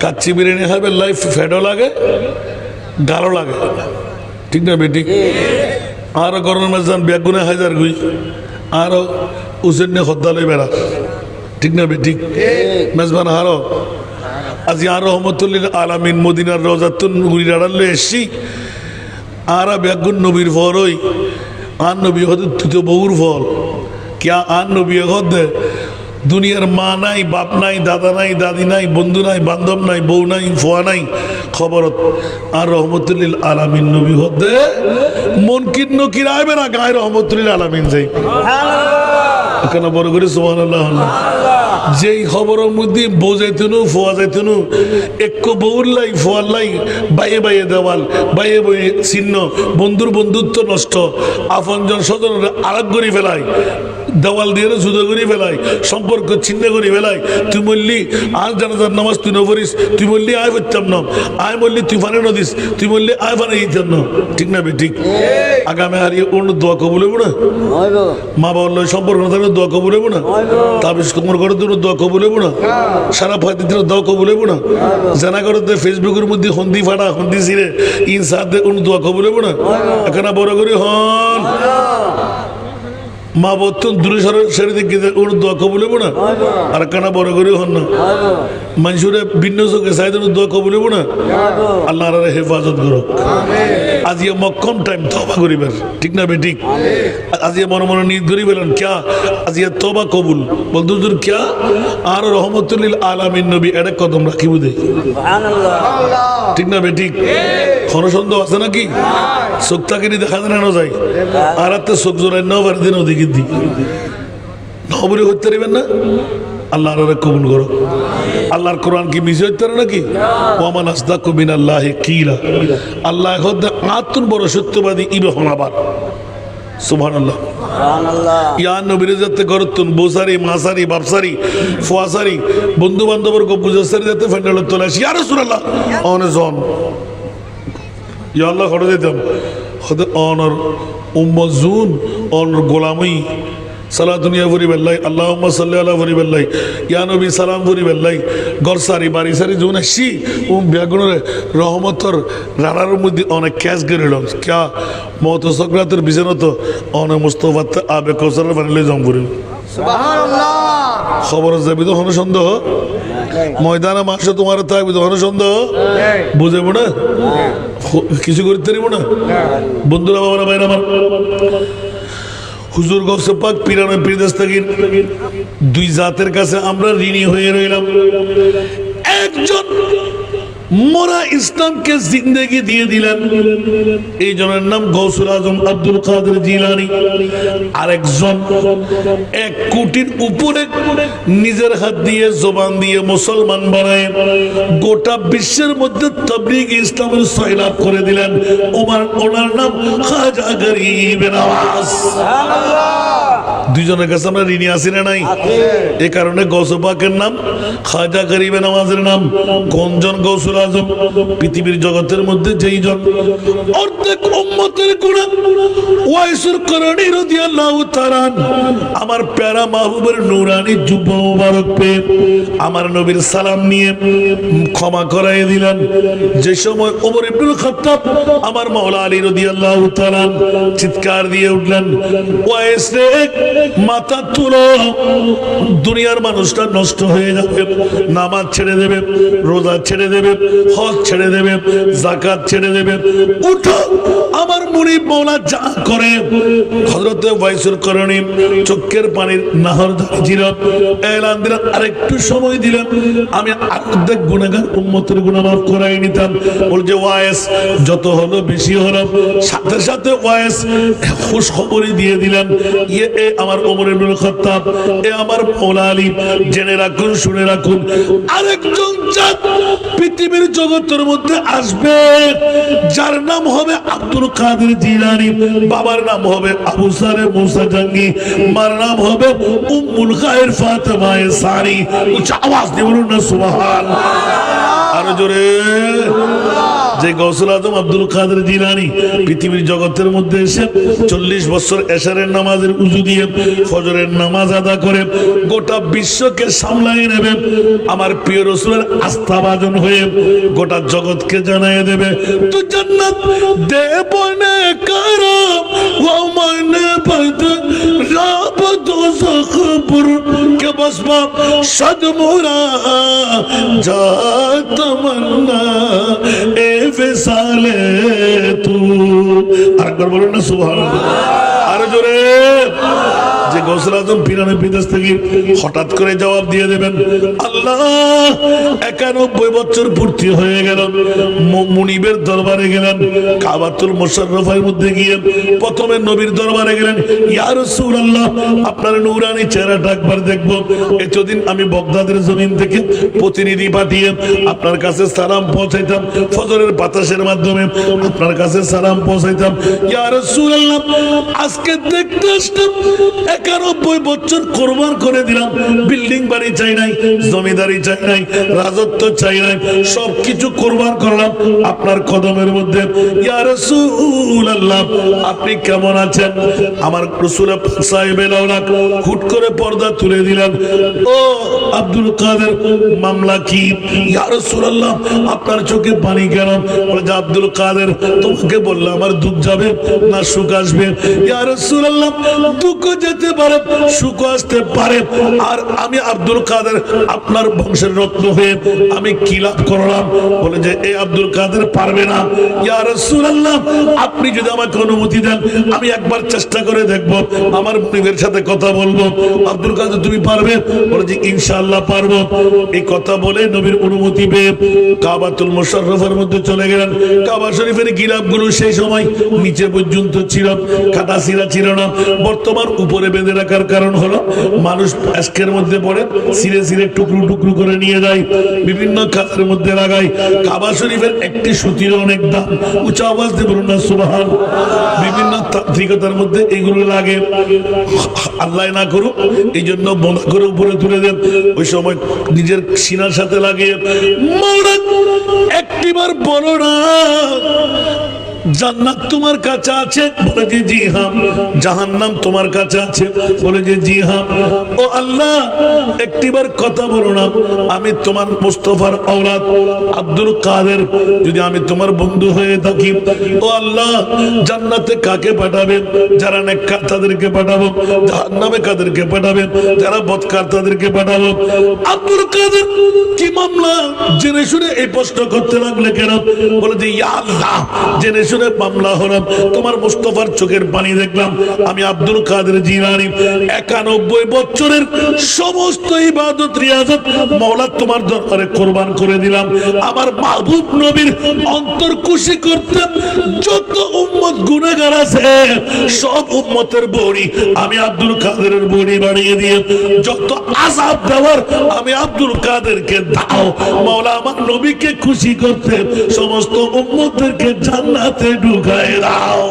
S1: কাচ্চি বিরিয়ানি খাবে লাইফ ফ্যাটও লাগে গাঢ় লাগে ঠিক না বেটি আর গরমের মাঝে যান বেগুনে হাজার গুই আরো উসেন নে খদ্দালই বেড়া ঠিক না বেটি মেজবান হারো আজি আর রহমতুল্লিল আলামিন মদিনার রওজাতুন নুরির আড়ালে এসছি আর বেগুন নবীর ফল ওই আর নবী হতে তুই তো বউর ফল क्या आन नबी হতে দুনিয়ার মা নাই বাপ নাই দাদা নাই দাদি নাই বন্ধু নাই বান্ধব নাই বউ নাই ফোয়া নাই খবরত আর রহমতুল্লিল আলামিন নবী হতে মন কিন্ন কিরাইবে না গায়ে রহমতুল্লিল আলামিন যাই কেন বড় করে সুবহানাল্লাহ যেই খবরের মধ্যে বউ যাইতেনু ফোয়া যাইতেনু এক বউর লাই ফোয়ার লাই বাইয়ে বাইয়ে দেওয়াল বাইয়ে বাইয়ে চিহ্ন বন্ধুর বন্ধুত্ব নষ্ট আপনজন স্বজন আরাগ করে ফেলায় দেওয়াল দিয়ে জুদো করে ফেলায় সম্পর্ক ছিন্ন করে ফেলায় তুই বললি আর জানাজার নামাজ তুই নবরিস তুই বললি আয় করতাম না আয় বললি তুই ফানে নদিস তুই বললি আয় ফানে দিতাম না ঠিক না বে ঠিক আগামী হারিয়ে অন্য দোয়া কবুল হইব না মা বাবার লয় সম্পর্ক না থাকলে দোয়া কবুল হইব না তাবিজ তোমার ঘরের জন্য দোয়া কবুল হইব না সারা ফায়দের জন্য দোয়া কবুল হইব না জানা করতে ফেসবুকের মধ্যে হন্দি ফাটা হন্দি ছিঁড়ে ইনসাদ অন্য দোয়া কবুল হইব না এখানে বড় করে হন মা বর্তন দূরে সেরে দেখি ওর দোয়া কবুল হইব না আর কানা বড় করে হন না মানুষের ভিন্ন চোখে চাইদের দোয়া কবুল হইব না আল্লাহ হেফাজত করুক আজিয়ে মক্কম টাইম তবা করিবার ঠিক না বেঠিক আজিয়ে মনে মনে নিজ করি বলেন ক্যা আজিয়ে তবা কবুল বলতো তোর ক্যা আর রহমতুল্লিল আলামিন নবী এটা কদম রাখিব দে ঠিক না বেঠিক কোনো সন্দেহ আছে নাকি চোখ তাকে দেখা জানানো যায় আর তো চোখ জোড়ায় ন বাড়ি দিন ওদিকে দি নবরে হইতে পারবেন না আল্লাহর কবুল করো আল্লাহর কোরআন কি মিশে হইতে পারে নাকি ওয়ামান আসদাকু মিনাল্লাহি কিলা আল্লাহ হদ আতুন বড় সত্যবাদী ইবে হনাবার সুবহানাল্লাহ ইয়া নবীর যাতে গরতুন বসারি মাসারি বাপসারি ফুয়াসারি বন্ধু বান্ধবের গপুজাসারি যাতে ফাইনাল তোলা ইয়া রাসূলুল্লাহ অন জন ইয়া আল্লাহ করে দিতাম হদ অনর উম্মজুন অনর গোলামি সালাতুনিয়া ভরি বেল্লাই আল্লাহুম্মা সাল্লি আলা ভরি বেল্লাই ইয়া নবী সালাম ভরি বেল্লাই গরসারি বাড়ি সারি জুন আসি বেগুনের রহমতর রাড়ার মধ্যে অনেক ক্যাশ গেল ক্যা মত সকরাতের বিজনত অনেক মুস্তফাত আবে কৌসার বানিলে জম ভরি
S2: সুবহানাল্লাহ
S1: খবর যাবি তো হন সন্দেহ ময়দানে মাংস তোমার থাকবি তো হন সন্দেহ বুঝেব না কিছু করতে পারিব না বন্ধুরা বাবারা ভাইরা আমার হুজুর গৌসে পাক পিরানে পীরদস্তগীর দুই জাতের কাছে আমরা ঋণী হয়ে রইলাম একজন মোরা ইসলামকে জিন্দেগি দিয়ে দিলেন এই জনের নাম গৌসুল আজম আব্দুল কাদের জিলানী আরেকজন 1 কোটির উপরে নিজের হাত দিয়ে জবান দিয়ে মুসলমান বানায় গোটা বিশ্বের মধ্যে তাবলীগ ইসলামের সয়লাব করে দিলেন ওনার নাম খাজা গরিব নওয়াজ সুবহানাল্লাহ দুইজনের কাছে আমরা ঋণী আছি না নাই এই কারণে গৌস পাকের নাম খাজা গরিব নওয়াজের নাম কোনজন গৌসুল আজম পৃথিবীর জগতের মধ্যে যেই জন অর্ধেক উম্মতের গুনাহ ওয়াইসুর করণী রাদিয়াল্লাহু তাআলা আমার প্যারা মাহবুবের নূরানি জুব্বা মুবারক পে আমার নবীর সালাম নিয়ে ক্ষমা করাই দিলেন যে সময় ওমর ইবনুল খাত্তাব আমার মাওলা আলী রাদিয়াল্লাহু তাআলা চিৎকার দিয়ে উঠলেন ওয়াইস রে মাথা তুলো দুনিয়ার মানুষটা নষ্ট হয়ে যাবে নামাজ ছেড়ে দেবে রোজা ছেড়ে দেবে হজ ছেড়ে দেবে যাকাত ছেড়ে দেবে উঠো আমার মুরিদ মাওলা যা করে হযরত ওয়াইসুল করণী চোখের পানির নাহর ছিল এলান দিলেন আরেকটু সময় দিলেন আমি অর্ধেক গুনাহগার উম্মতের গুনাহ মাফ করাই নিতাম বল যে ওয়াইস যত হলো বেশি হলো সাথে সাথে ওয়াইস খুশ খবরই দিয়ে দিলেন ইয়ে আমার আমার ওমর ইবনে খাত্তাব, এ আমার মওলা আলী, জেনে রাখুন, শুনে রাখুন, আরেকজন জাত পৃথিবীর জগতের মধ্যে আসবে যার নাম হবে আব্দুল কাদের জিলানী, বাবার নাম হবে আবু সারে মুসা জাঙ্গি, মার নাম হবে উম্মুল খায়ের ফাতেমা সারি। উচ্চ আওয়াজ দিয়ে বলুন না সুবহানাল্লাহ। আরো জোরে। যে গৌসুল আজম আব্দুল কাদের জিলানী পৃথিবীর জগতের মধ্যে এসে 40 বছর এশারের নামাজের উজু দিয়ে ফজরের নামাজ আদা করে গোটা বিশ্বকে সামলাই নেবে, আমার প্রিয় রাসূলের আস্থাভাজন হয়ে গোটা জগৎকে জানিয়ে দেবে, তো জান্নাত দেব নে করম ও মানে পদ রব দোজখ পুর কে বসবা সদমুরা যা তমন্না এ ফেসালে তু। আরেকবার বলুন না সুবহানাল্লাহ। আরো জোরে। যে গৌসুল আজম পিরানে বিদেশ থেকে হঠাৎ করে জবাব দিয়ে দেবেন, আল্লাহ 91 বছর পূর্তি হয়ে গেল, মুনিবের দরবারে গেলেন, কাবাতুল মুশাররফের মধ্যে গিয়ে প্রথমে নবীর দরবারে গেলেন, ইয়া রাসূলুল্লাহ আপনার নূরানি চেহারাটা একবার দেখব। এতদিন আমি বগদাদের জমিন থেকে প্রতিনিধি পাঠিয়ে আপনার কাছে সালাম পৌঁছাইতাম, ফজরের বাতাসের মাধ্যমে আপনার কাছে সালাম পৌঁছাইতাম, ইয়া রাসূলুল্লাহ আজকে দেখতে আসলাম 91 বছর কোরবান করে দিলাম, বিল্ডিং বাড়ি চাই নাই, জমিদারি চাই নাই, রাজত্ব চাই নাই, সবকিছু কোরবান করলাম আপনার কদমের মধ্যে। ইয়া রাসূলুল্লাহ আপনি কেমন আছেন? আমার রাসূল সাহেবের আওলাদ হুট করে পর্দা তুলে দিলেন, ও আব্দুল কাদের মামলা কি? ইয়া রাসূলুল্লাহ আপনার চোখে পানি কেন? বলে যে আব্দুল কাদের তোমাকে বললাম আমার দুঃখ যাবে না সুখ আসবে? ইয়া রাসূলুল্লাহ দুঃখ যেতে পারে, সুখ আসতে পারে, আর আমি আব্দুল কাদের আপনার বংশের রত্ন হয়ে আমি কি লাভ করলাম? বলে যে এই আব্দুল কাদের পারবে না। ইয়া রাসূলুল্লাহ আপনি যদি আমাকে অনুমতি দেন আমি একবার চেষ্টা করে দেখব, আমার মুনিবের সাথে কথা বলবো। আব্দুল কাদের তুমি পারবে? বলে যে ইনশাআল্লাহ পারবো। এই কথা বলে নবীর অনুমতি পেয়ে কাবাতুল মুশাররফের মধ্যে চলে গেলেন। কাবা শরীফের গিলাফগুলো সেই সময় নিচে পর্যন্ত ছিল, কাটা ছিঁড়া ছিল না, বর্তমান উপরে বেঁধে রাখার কারণ হলো মানুষ আজকের মধ্যে পড়ে ছিঁড়ে ছিঁড়ে টুকরো টুকরো করে নিয়ে যায়, বিভিন্ন খাতের মধ্যে লাগায়। কাবা শরীফের একটি সুতির অনেক দাম, উচ্চ আওয়াজ দিয়ে বলুন না সুবহান। বিভিন্ন তান্ত্রিকতার মধ্যে এগুলো লাগে, আল্লাহ না করুক এই জন্য বন্ধ করে উপরে তুলে দেন। ওই সময় নিজের সিনার সাথে লাগিয়ে মৌলা একটিবার বলো না জান্নাত তোমার কাছে আছে? বলে যে জি হ্যাঁ। জাহান্নাম তোমার কাছে আছে? বলে যে জি হ্যাঁ। ও আল্লাহ একটিবার কথা বলো না, আমি তোমার মুস্তাফার আওলাদ আব্দুল কাদের, যদি আমি তোমার বন্ধু হয়ে থাকি, ও আল্লাহ জান্নাতে কাকে পাঠাবেন? যারা নেককার তাদেরকে পাঠাবো, জাহান্নামে কাদেরকে পাঠাবেন? যারা বদকার তাদেরকে পাঠাবো। আব্দুল কাদের কি মামলা? জেনে শুনে এই প্রশ্ন করতে লাগলে কেন? বলে যে ইয়া আল্লাহ জেনে শুনে মামলা হলাম, তোমার মুস্তাফার চোখের পানি দেখলাম, আমি আব্দুল কাদের জিলানী 91 বছরের সমস্ত ইবাদত রিয়াজত মাওলা তোমার দরবারে কোরবান করে দিলাম। আমার মাহবুব নবীর অন্তর খুশি করতে যত উম্মত গুনাহগার আছে সব উম্মতের বড়ি আমি আব্দুল কাদেরের বড়ি বাড়িয়ে দিয়ে যত আযাব দেওয়ার আমি আব্দুল কাদেরকে দাও। মাওলা আমার নবীকে খুশি করতে সমস্ত উম্মতদেরকে জান্নাতে ঢুকায় দাও।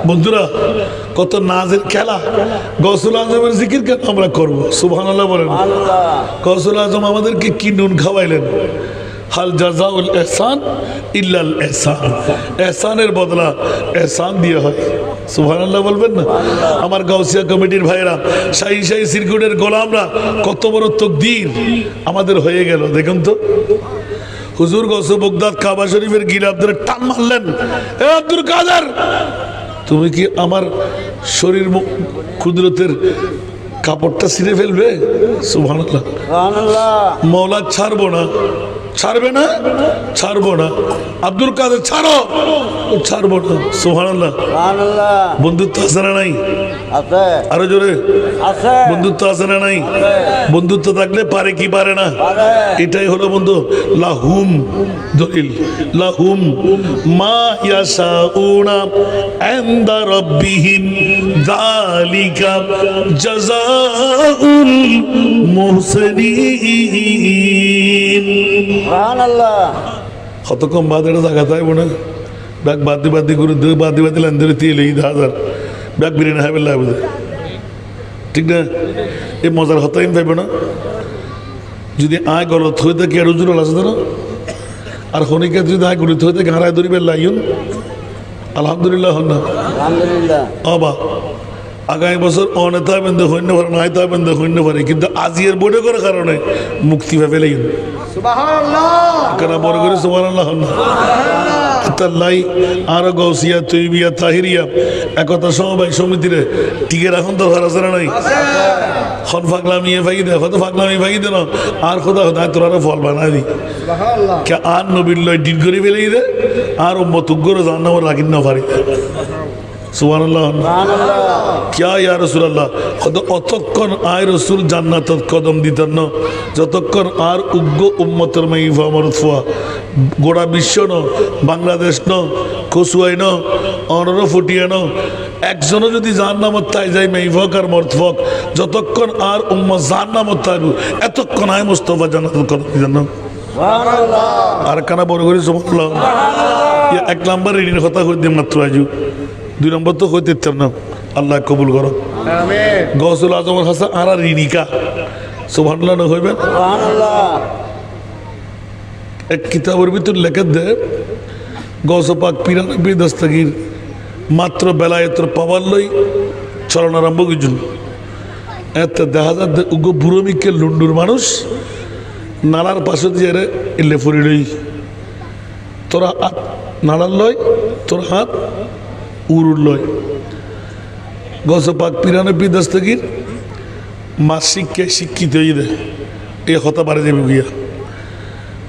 S1: বন্ধুরা কত নাজের খেলা, গৌসুল আজমের জিকির কেন আমরা করবো? সুবহানাল্লাহ বলেন। গৌসুল আজম আমাদেরকে কি নুন খাওয়াইলেন? হাল জাযাউল ইহসান ইল্লাল ইহসান, ইহসানের বদলা ইহসান দিয়ে হয়। সুবহানাল্লাহ বলবেন না? আমার গাউসিয়া কমিটির ভাইরা, শাহী শাহী সিরকুটের গোলামরা, কত বড় তাকদীর আমাদের হয়ে গেল। দেখুন তো হুজুর গৌসে বগদাদ কাবা শরীফের গিলাফ ধরে টান মারলেন, এ আব্দুল কাদের তুমি কি আমার শরীর কুদরতের কাপড়টা ছিঁড়ে ফেলবে? সুবহানাল্লাহ। মাওলা ছাড়বো না, ছাড়বে না? ছাড়বো না। আব্দুল কাদের ছাড়ো, ছাড়বো না। সুবহানাল্লাহ।
S3: সুবহানাল্লাহ।
S1: বন্ধুত্ব আছে না নাই?
S3: আছে
S1: আরো জোরে।
S3: আছে
S1: বন্ধুত্ব আছে না নাই? বন্ধুত্ব থাকলে পারে কি পারে না,
S3: পারে।
S1: এটাই হলো বন্ধু। লাহুম দলিল, লাহুম মা ইয়াশাউনা ইনদা রাব্বিহিম যালিকা জাযাউল মুহসিনিন।
S3: সুবহানাল্লাহ।
S1: কত কম বাদ এটা জায়গা তাই বোনা ব্যাগ বাদি বাদি করে দুই বাদি বাদি লাইন ধরে তিয়ে লেগে হাজার ব্যাগ বিরিয়ানি খাইবে লাগবে, ঠিক না? এই মজার হতাইম পাইবে না যদি আয় গলত হয়ে থাকে আর উজুর আছে না, আর খনিকে যদি আয় গলিত হয়ে থাকে হারায় ধরিবে লাইন। আলহামদুলিল্লাহ হন না
S3: আলহামদুলিল্লাহ।
S1: অবা আগামী বছর অনেতা বেন্দে হইন্য পারে নাইতা বেন্দে হইন্য পারে, কিন্তু আজিয়ের বোর্ডে করার কারণে মুক্তি ভাবে লাইন।
S2: সুবহানাল্লাহ।
S1: কেন বড় করে সুবহানাল্লাহ হন না তাল্লাই আরো গৌসিয়া তৈবিয়া তাহিরিয়া একতা সমবায় সমিতিরে টিকে রাখুন তো ভাড়া ছাড়া নাই। খন ফাঁকলামি ভাই দে কত ফাঁকলামি ভাই দে না আর খোদা খোদা তোরা ফল বানাই দি
S2: সুবহানাল্লাহ।
S1: কে আর নবীর লয় ডিট করে ফেলেই দে আর মতুগ্গর জান্নাম রাখিন না পারি। সুবহানাল্লাহ।
S3: সুবহানাল্লাহ।
S1: ক্যা ইয়া রাসূলুল্লাহ, অতক্ষণ আয় রসুল জান্নাতত কদম দিতেন না যতক্ষণ আর উগ্র উম্মতের মাই ফামরত ফুয়া গোটা বিশ্ব ন বাংলাদেশ ন কসুয়াই ন অনর ফুটিয়ে ন একজনও যদি জাহান্নামত তাই যায় মেইভক আর মর্তফক যতক্ষণ আর উম্মত জাহান্নামত তাইব এতক্ষণ আয় মুস্তাফা জান্নাতত কদম দিতেন না।
S3: সুবহানাল্লাহ।
S1: আর কানা বড় করে সুবহানাল্লাহ। এক নাম্বার ঋণের কথা কইতে মাত্র আজু, দুই নম্বর তো হইতে ইচ্ছার না। আল্লাহ কবুল করো।
S2: আমিন।
S1: গৌসুল আজমের হাসান আর ঋণিকা সুবহানাল্লাহ না হইবেন।
S3: সুবহানাল্লাহ।
S1: এক কিতাবের ভিতর লেখা দেয় গৌস পাক ৯৫ দস্তগীর মাত্র বেলায়েতের পাওয়ার লই চলন আরম্ভ করছেন। এত দেখা যায় উগ্র বুড়োমিকে লুন্ডুর মানুষ নালার পাশে দিয়ে এলে ফুরি লই তোরা হাত নালার লয় তোর হাত উড়ুর লয়। গৌস পাক ৯৫ দস্তগীর মাসিককে শিক্ষিত হয়ে দেয় এই হতা বাড়ি যাবে গিয়া।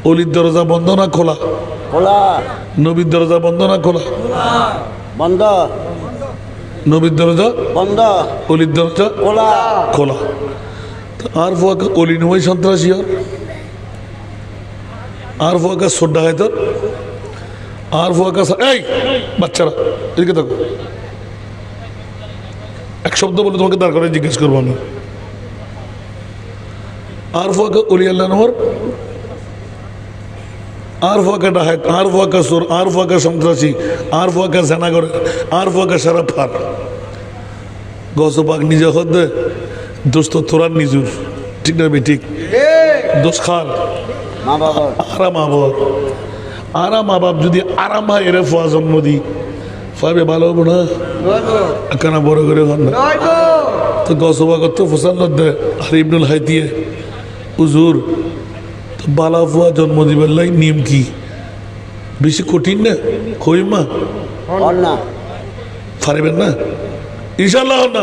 S1: অলির দরজা বন্ধ না খোলা?
S3: খোলা।
S1: নবীর দরজা বন্ধ না খোলা?
S3: বন্ধ।
S1: নবীর দরজা
S3: বন্ধ।
S1: অলির দরজা
S3: খোলা।
S1: খোলা। তো আর ফুয়াকে অলি নয় সন্ত্রাসী আর ফুয়াকে সোড্ডা হয় তোর আর ফুয়াকে এই বাচ্চারা এদিকে থাকো এক শব্দ বলে তোমাকে দাঁড় করে জিজ্ঞেস করবো আমি। আর ফুয়াকে অলি আল্লাহ নহর আর ফুয়াকে ডাহাত আর ফুয়াকে সোর আর ফুয়াকে সন্ত্রাসী আর ফুয়াকে সেনা করে আর ফুয়াকে সারা ফার গসপাক নিজে হদ দোস্ত তোরার নিজুর, ঠিক না? ঠিক দোষ খার
S3: মা বাবার।
S1: আরা মা বাবার আরা মা বাপ যদি আরাম হয় এরে ফুয়া জন্ম দি ফাবে ভালো হবো না কেন বড় করে হন না। তো গসবা করতো ফসাল দে আর ইবনুল হাইতিয়ে উজুর তো বালা ফুয়া জন্ম দিবার লাই নিয়ম কি বেশি কঠিন না? কইমা
S3: হন না।
S1: পারবেন না ইনশাল্লাহ হন না।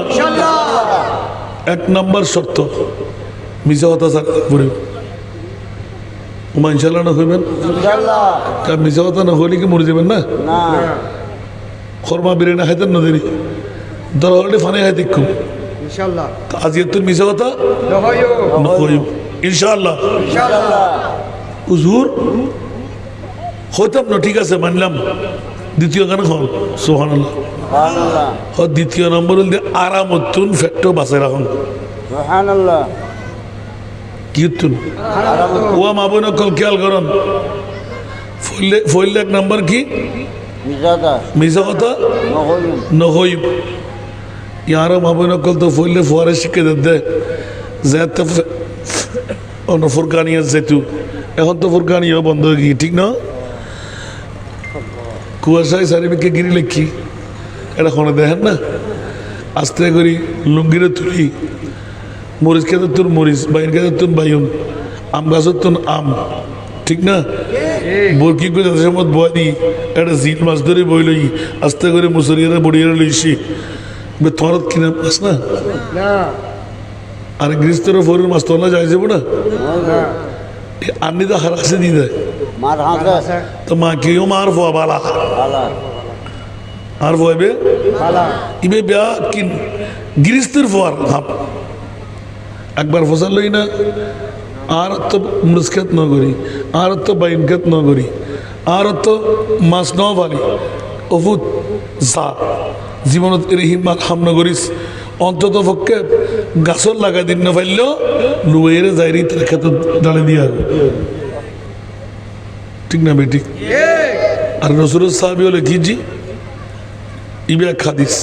S1: এক নাম্বার শর্ত মিশা কথা পড়ে ইনশাল্লাহ না হইবেন।
S3: ইনশাআল্লাহ।
S1: তা মিশা কথা না হইলে কি মরে যাবেন না?
S3: না।
S1: খরমা বিরিয়ানি খাইতেন না দেরি ধরা হলে ফানে খাইতে খুব
S2: ইনশাআল্লাহ।
S1: আজকে তুই মিশা কথা
S2: নহয়ো।
S1: নকইব ইনশাআল্লাহ।
S2: ইনশাআল্লাহ।
S1: হুজুর হইতাম না, ঠিক আছে মানলাম। দ্বিতীয় গান হল সুবহানাল্লাহ।
S3: সুবহানাল্লাহ।
S1: দ্বিতীয় নম্বর হল আরামতুন ফ্যাক্টও বাঁচাই রাখুন।
S3: সুবহানাল্লাহ।
S1: কি উত্তুন ও মা বোন কল খেয়াল করুন। ফইলে এক নাম্বার কি
S3: মিজাদা।
S1: মিশা কথা
S3: নহইম।
S1: নহইব। ইয়ারও মা বোন কল তো ফইলে ফুয়ারে শিখে দে যেতে অন্য ফুরকানিয়া যেতু এখন তো ফুরকানিও বন্ধ হয়ে গিয়ে, ঠিক না? কুয়াশায় চারিদিকে গিরি লেখি এটা খনে দেখেন না আস্তে করি লুঙ্গিরে তুলি মরিচ খেতে তোর মরিচ বাইন খেতে তোর বাইন আম গাছের তোর আম, ঠিক না? বরকি করে যাদের সময় বয় দিই একটা জিল মাছ ধরে বই লই আস্তে করে মুসরিয়ারা বড়িয়ারা লইছি তোমার কিনা মাছ না
S2: না।
S1: আর গ্রীষ্মের ফরির মাছ তোলা যাই যাবো না। আন্নি তো হারাসে দিয়ে দেয়
S3: মার হাতে
S1: তো মা কেউ মার ফোয়া বালা
S3: বালা
S1: আর ফোয়াবে
S2: বালা
S1: ইবে বেয়া কি গিরিস্তের ফোয়ার হাম একবার ফসল লই না আর তো মুসকাত ন করি আর তো বাইনকাত ন করি আর তো মাছ ন পারি অভূত যা জীবনত এরিহিমাল হাম ন করিস অন্তত পক্ষে গাছর লাগা দিন না পাইলেও লুয়ের যাইরি তার ক্ষেত্রে ডালে দিয়া ঠিক না বেটি আর রসুল সাহাবি হলে কি জি ইবে খাদিস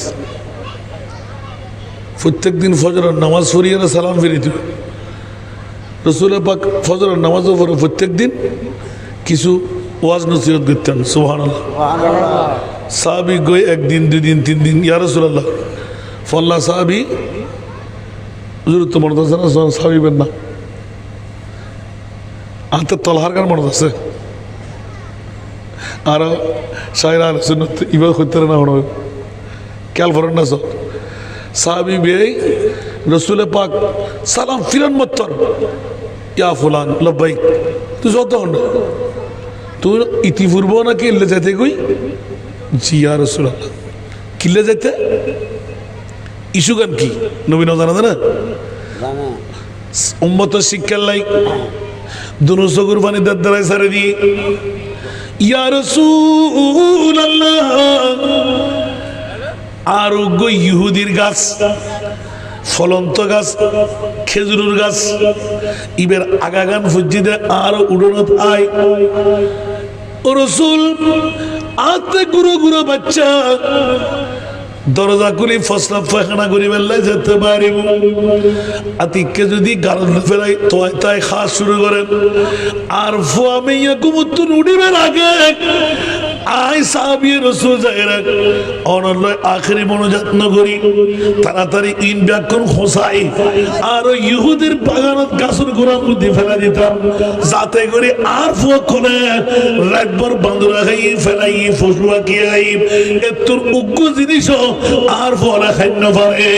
S1: প্রত্যেক দিন ফজরের নামাজ পড়িয়ে সালাম ফিরিত রসুল পাক ফজরের নামাজও পড়ে প্রত্যেক দিন কিছু ওয়াজ নসিহত করতেন সুবহানাল্লাহ সাহাবি গই একদিন দুই দিন তিন দিন ইয়া রাসূলুল্লাহ ফল্লা সাহাবি হুজুর তো মনে আছে না সাহাবিবেন না আনতে তলহার গান মনে আছে আর শায়রা আল সুন্নাত ইবা করতে না হনো খেয়াল করেন না সব সাহাবি বেই রসুল পাক সালাম ফিরান মত্তর ইয়া ফুলান লব্বাই তুই যত হন তুই ইতিপূর্ব না কিল্লে যেতে কই জি ইয়া রাসূলুল্লাহ কিল্লে যেতে ইস্যু গান কি নবী না জানা না
S3: জানে
S1: উম্মত শিক্ষার লাই দুনো চকুর পানি দাঁত দ্বারাই সারে দিয়ে ইয়া রাসূলুল্লাহ আরোগ্য ইহুদির গাছ ফলন্ত গাছ খেজুরের গাছ ইবের আগাগান ফুজিদে আর উড়নত আয় ও রসুল আতে গুরু গুরু বাচ্চা দরজা করি ফসলা পায়খানা করি বেলায় যেতে পারিব আতিককে যদি গারদ ফেরাই তোয় তাই খাস শুরু করেন আর ফোয়া মেয়ে কুমুত্তুন উঠিবেন আগে আই সাহাবি রসুল জাহেরা অনলয় আখেরি মনোযত্ন করি তাড়াতাড়ি ইন ব্যাকরণ খোসাই আর ইহুদের বাগানত গাছের গোড়ার মধ্যে ফেলা দিতাম যাতে করে আর ফোয়া খোলে রাতভর বান্দুরা খাই ফেলাই ফসুয়া কি আই এতর উগ্র জিনিসও আর ফোয়া খাইন্য পারে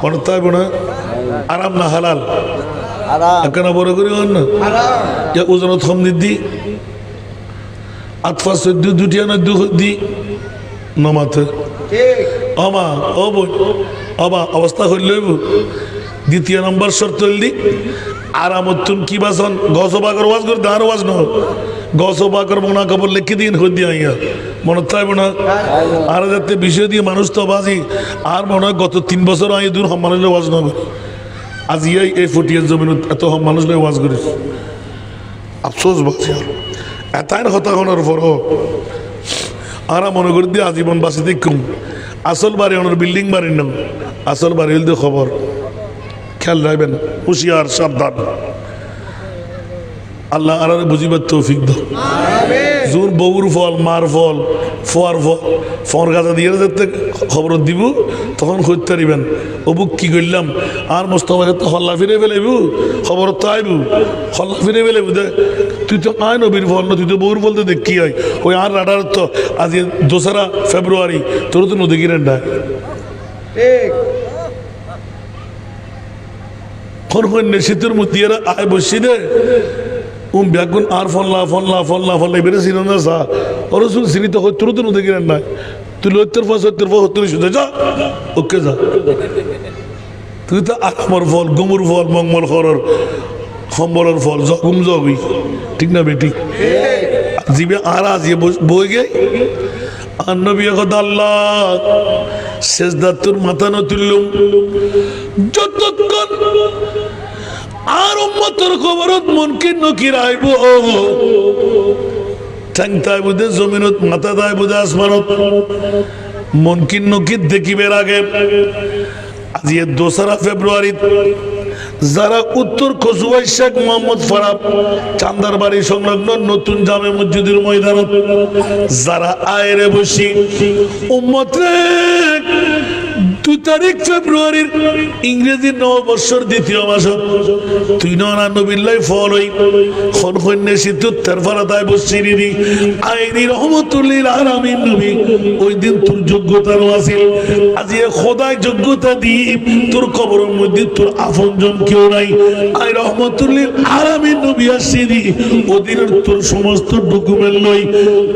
S1: পড়তাই বোনা আরাম না হালাল
S3: আরাম
S1: একখানা বড় করি না ওজনত কম দিদি আতফা চোদ্দ দুটিয়া না দুদি নমাতে অমা ও বোন অবা অবস্থা হইলইব দ্বিতীয় নম্বর শর্ত হইলি আরামতুন কি বাসন গছবাকর ওয়াজ করে দাঁড় ওয়াজ ন গছবাকর মোনা কাপড় লিখে দিন হই দিয়া ইয়া মনে থাকবে না আর যাতে বিষয় দিয়ে মানুষ তো বাজি আর মনে হয় গত 3 বছর আগে দূর মানুষ ওয়াজ নবে আজ ইয়াই এই ফুটিয়ার জমিন এত মানুষ ওয়াজ করিস আফসোস বাজি আর এতাই হতাশার পরও আর মনে করি দিয়ে আজীবন বাসি দেখুন আসল বাড়ি ওনার বিল্ডিং বাড়ির নাম আসল বাড়ি হইল খবর খেয়াল রাখবেন হুশিয়ার সাবধান আল্লাহ আর বুঝিবার তৌফিক দাও জোর বউর ফল মার ফল ফোয়ার ফল ফর গাছা দিয়ে যেতে খবর দিব তখন করতে পারিবেন অবুক কি করলাম আর মোস্তফাকে তো হল্লা ফিরে ফেলাইবু খবর তো আইবু হল্লা ফিরে ফেলাইবু দে তুই তো আয় নবীর ফল না তুই তো বউর বলতে দেখ কি হয় ওই আর রাডার তো আজ 2রা ফেব্রুয়ারি তোর তো নদী কিনেন না শীতের মধ্যে আয় বসছি দে ব্যাগুন আর ফল্লা ফল্লা ফল্লা ফল্লা বেড়ে ছিল না সা ওর চিনি তো তোর তো নদী কিনেন না তুই 70 শুধু যা ওকে যা তুই তো আকামর ফল গুমুর ফল মঙ্গল খরর সম্বলের ফল জগুম জগুই ঠিক না বেটি জিবে আর আজিয়ে বই গে আর নবী কথা আল্লাহ শেষদার তোর মাথা ন তুললুম যতক্ষণ আর উম্মতের খবরত মুনকির নকির আইব ঠ্যাং তাই বুঝে জমিনত মাথা তাই বুঝে আসমানত মুনকির নকির দেখিবের আগে আজ 2রা ফেব্রুয়ারি যারা উত্তর কচুয়াই শেখ মোহাম্মদ ফরাব চান্দার বাড়ি সংলগ্ন নতুন জামে মসজিদের ময়দানত যারা আয়রে বসি উম্মত রে 2 তারিখ ফেব্রুয়ারির ইংরেজি নববর্ষর দ্বিতীয় মাস তুই না নবিল্লাই ফল হই খনখন্যে সিদ্ধ তার ফলাতায় বসছিনি আইনি রহমতুল্লিল আলামিন নবী ওই দিন তোর যোগ্যতারও আছিল আজি খোদায় যোগ্যতা দি তোর কবরের মধ্যে তোর আপনজন কেউ নাই আই রহমতুল্লিল আলামিন নবী আসছিনি ওদিনের তোর সমস্ত ডকুমেন্ট লই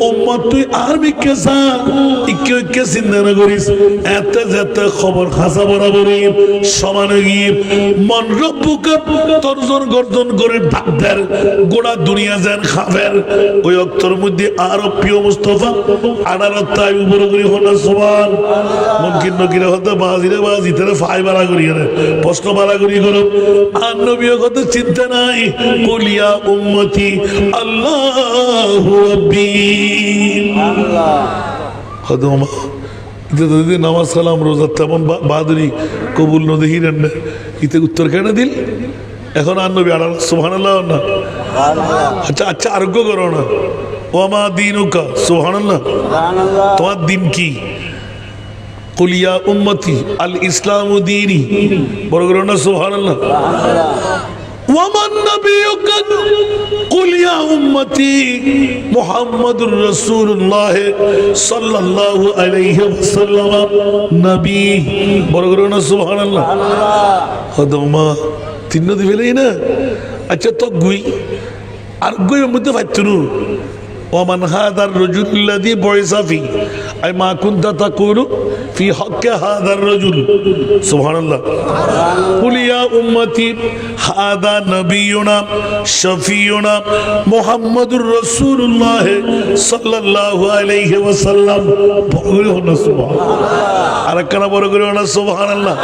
S1: উম্মত তুই আর বিকে যা ইকে ইকে চিন্তা না করিস এতে যেতে খবর খাসা বরাবরই সমান গিয়ে মন রব্বুকে তর্জন গর্জন করে ডাক্তার গোড়া দুনিয়া যান খাবের ওই অক্তর মধ্যে আরো প্রিয় মুস্তফা আনারত তাই উপরে করি হনা সমান মুমকিন নকিরা হতে বাজিরে বাজি তারে ফাই বাড়া করি রে প্রশ্ন বাড়া করি করো আর নবীর কথা চিন্তা নাই কুলিয়া উম্মতি আল্লাহু রাব্বি হদমা ইতে নামাজ সালাম রোজা তেমন বাহাদুরি কবুল ন দেখি না ইতে উত্তর কেন দিল এখন আর নবী আড়াল সুবহানাল্লাহ না আচ্ছা আচ্ছা আরোগ্য করো না ওমা দিনুকা সুবহানাল্লাহ তোমার দিন কি কুলিয়া উম্মতি আল ইসলামু দীনি বড় করো না সুবহানাল্লাহ ওয়ামান নবিয়ুকা কুল ইয়া উম্মতি মুহাম্মাদুর রাসূলুল্লাহ সাল্লাল্লাহু আলাইহি ওয়াসাল্লাম নবী বড় করো না সুবহানাল্লাহ খদমা তিন নদী ফেলেই না আচ্ছা তো গুই আর গুই মধ্যে ফাইতুনু ওমান হাদার রাজুল্লাযী বুইসা ফি আই মা কুনতা তাকুলু ফি হক্কি হাদার রাজুল সুবহানাল্লাহ কুল ইয়া উম্মতি হাদা নবিয়ুনা শফিয়ুনা মুহাম্মাদুর রাসূলুল্লাহ সাল্লাল্লাহু আলাইহি ওয়াসাল্লাম বলে হনা সুবহানাল্লাহ আর কানা বড় করে হনা সুবহানাল্লাহ